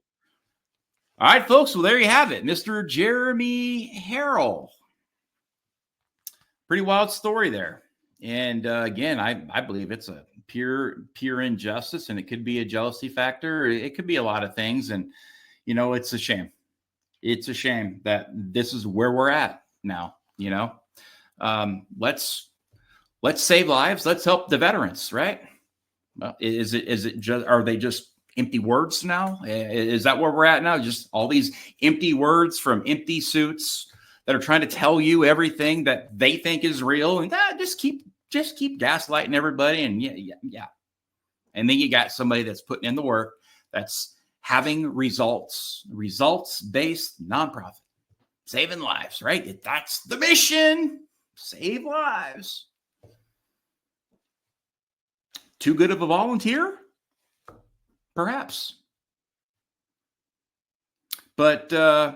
All right, folks. Well, there you have it. Mr. Jeremy Harrell. Pretty wild story there. And again, I believe it's a pure injustice, and it could be a jealousy factor. It could be a lot of things. And, it's a shame. It's a shame that this is where we're at now. Let's save lives. Let's help the veterans, right? Well, is it just, are they just empty words now? Is that where we're at now? Just all these empty words from empty suits that are trying to tell you everything that they think is real, and just keep gaslighting everybody. And yeah. And then you got somebody that's putting in the work, that's having results-based nonprofit, saving lives, right? That's the mission. Save lives. Too good of a volunteer? Perhaps. But I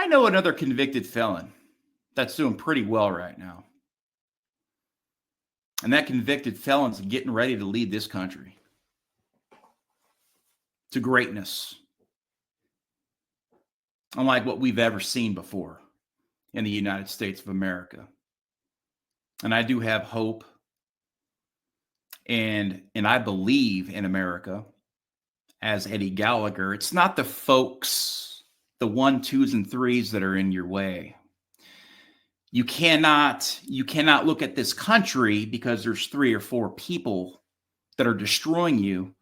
know another convicted felon that's doing pretty well right now. And that convicted felon's getting ready to lead this country to greatness, unlike what we've ever seen before in the United States of America. And I do have hope, and I believe in America. As Eddie Gallagher, it's not the folks, the 1, 2s, and 3s that are in your way. You cannot look at this country because there's 3 or 4 people that are destroying you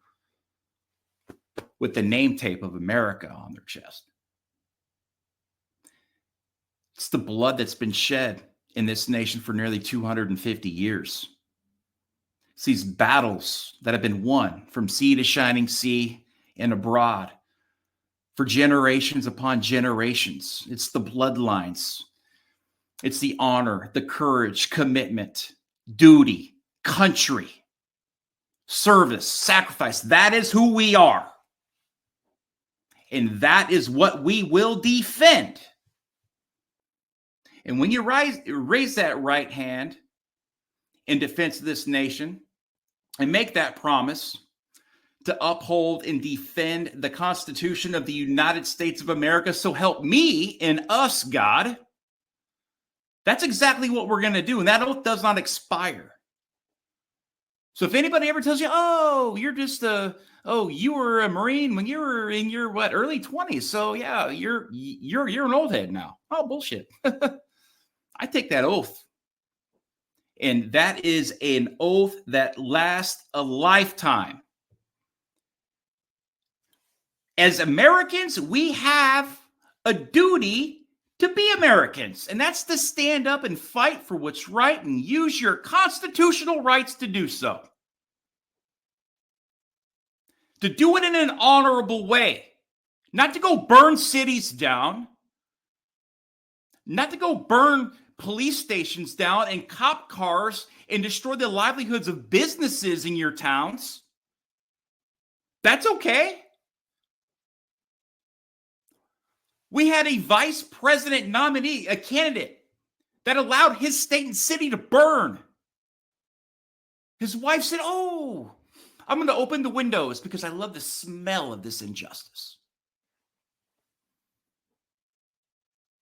with the name tape of America on their chest. It's the blood that's been shed in this nation for nearly 250 years. It's these battles that have been won from sea to shining sea and abroad for generations upon generations. It's the bloodlines. It's the honor, the courage, commitment, duty, country, service, sacrifice. That is who we are. And that is what we will defend. And when you raise that right hand in defense of this nation and make that promise to uphold and defend the Constitution of the United States of America, so help me and us, God, that's exactly what we're going to do. And that oath does not expire. So if anybody ever tells you, oh, you were a Marine when you were in your early 20s. So yeah, you're an old head now. Oh, bullshit. I take that oath. And that is an oath that lasts a lifetime. As Americans, we have a duty to be Americans, and that's to stand up and fight for what's right and use your constitutional rights to do so. To do it in an honorable way, not to go burn cities down, not to go burn police stations down and cop cars and destroy the livelihoods of businesses in your towns. That's okay. We had a vice president nominee, a candidate, that allowed his state and city to burn. His wife said, "Oh, I'm going to open the windows because I love the smell of this injustice."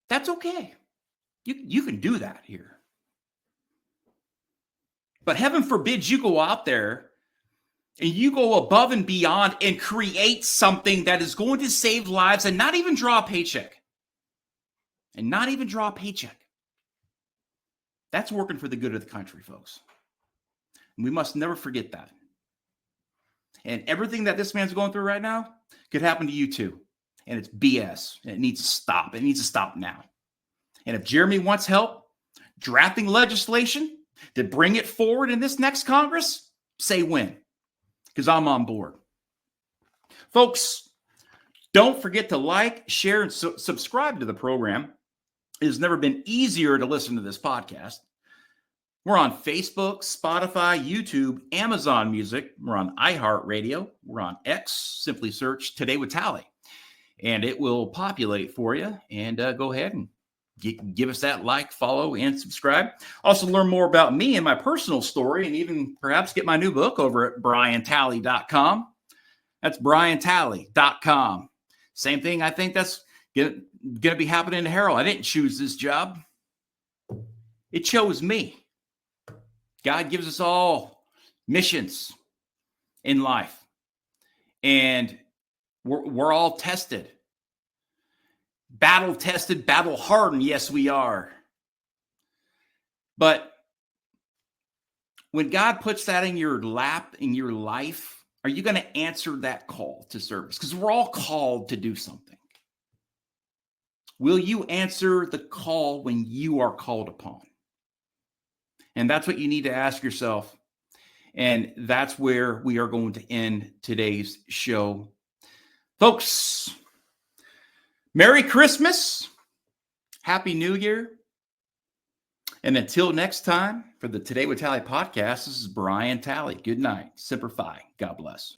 That's okay. You can do that here. But heaven forbid you go out there and you go above and beyond and create something that is going to save lives and not even draw a paycheck. And not even draw a paycheck. That's working for the good of the country, folks. And we must never forget that. And everything that this man's going through right now could happen to you too. And it's BS. And it needs to stop. It needs to stop now. And if Jeremy wants help drafting legislation to bring it forward in this next Congress, say when. Because I'm on board. Folks, don't forget to like, share, and subscribe to the program. It has never been easier to listen to this podcast. We're on Facebook, Spotify, YouTube, Amazon Music. We're on iHeartRadio. We're on X. Simply search Today with Tally. And it will populate for you. And go ahead and give us that like, follow, and subscribe. Also learn more about me and my personal story, and even perhaps get my new book over at briantally.com. That's briantally.com. Same thing, I think that's going to be happening to Harrell. I didn't choose this job. It chose me. God gives us all missions in life. And we're all tested. Battle tested, battle hardened. Yes, we are. But when God puts that in your lap, in your life, are you going to answer that call to service? Because we're all called to do something. Will you answer the call when you are called upon? And that's what you need to ask yourself. And that's where we are going to end today's show. Folks, Merry Christmas. Happy New Year. And until next time, for the Today with Tally podcast, this is Brian Tally. Good night. Semper Fi. God bless.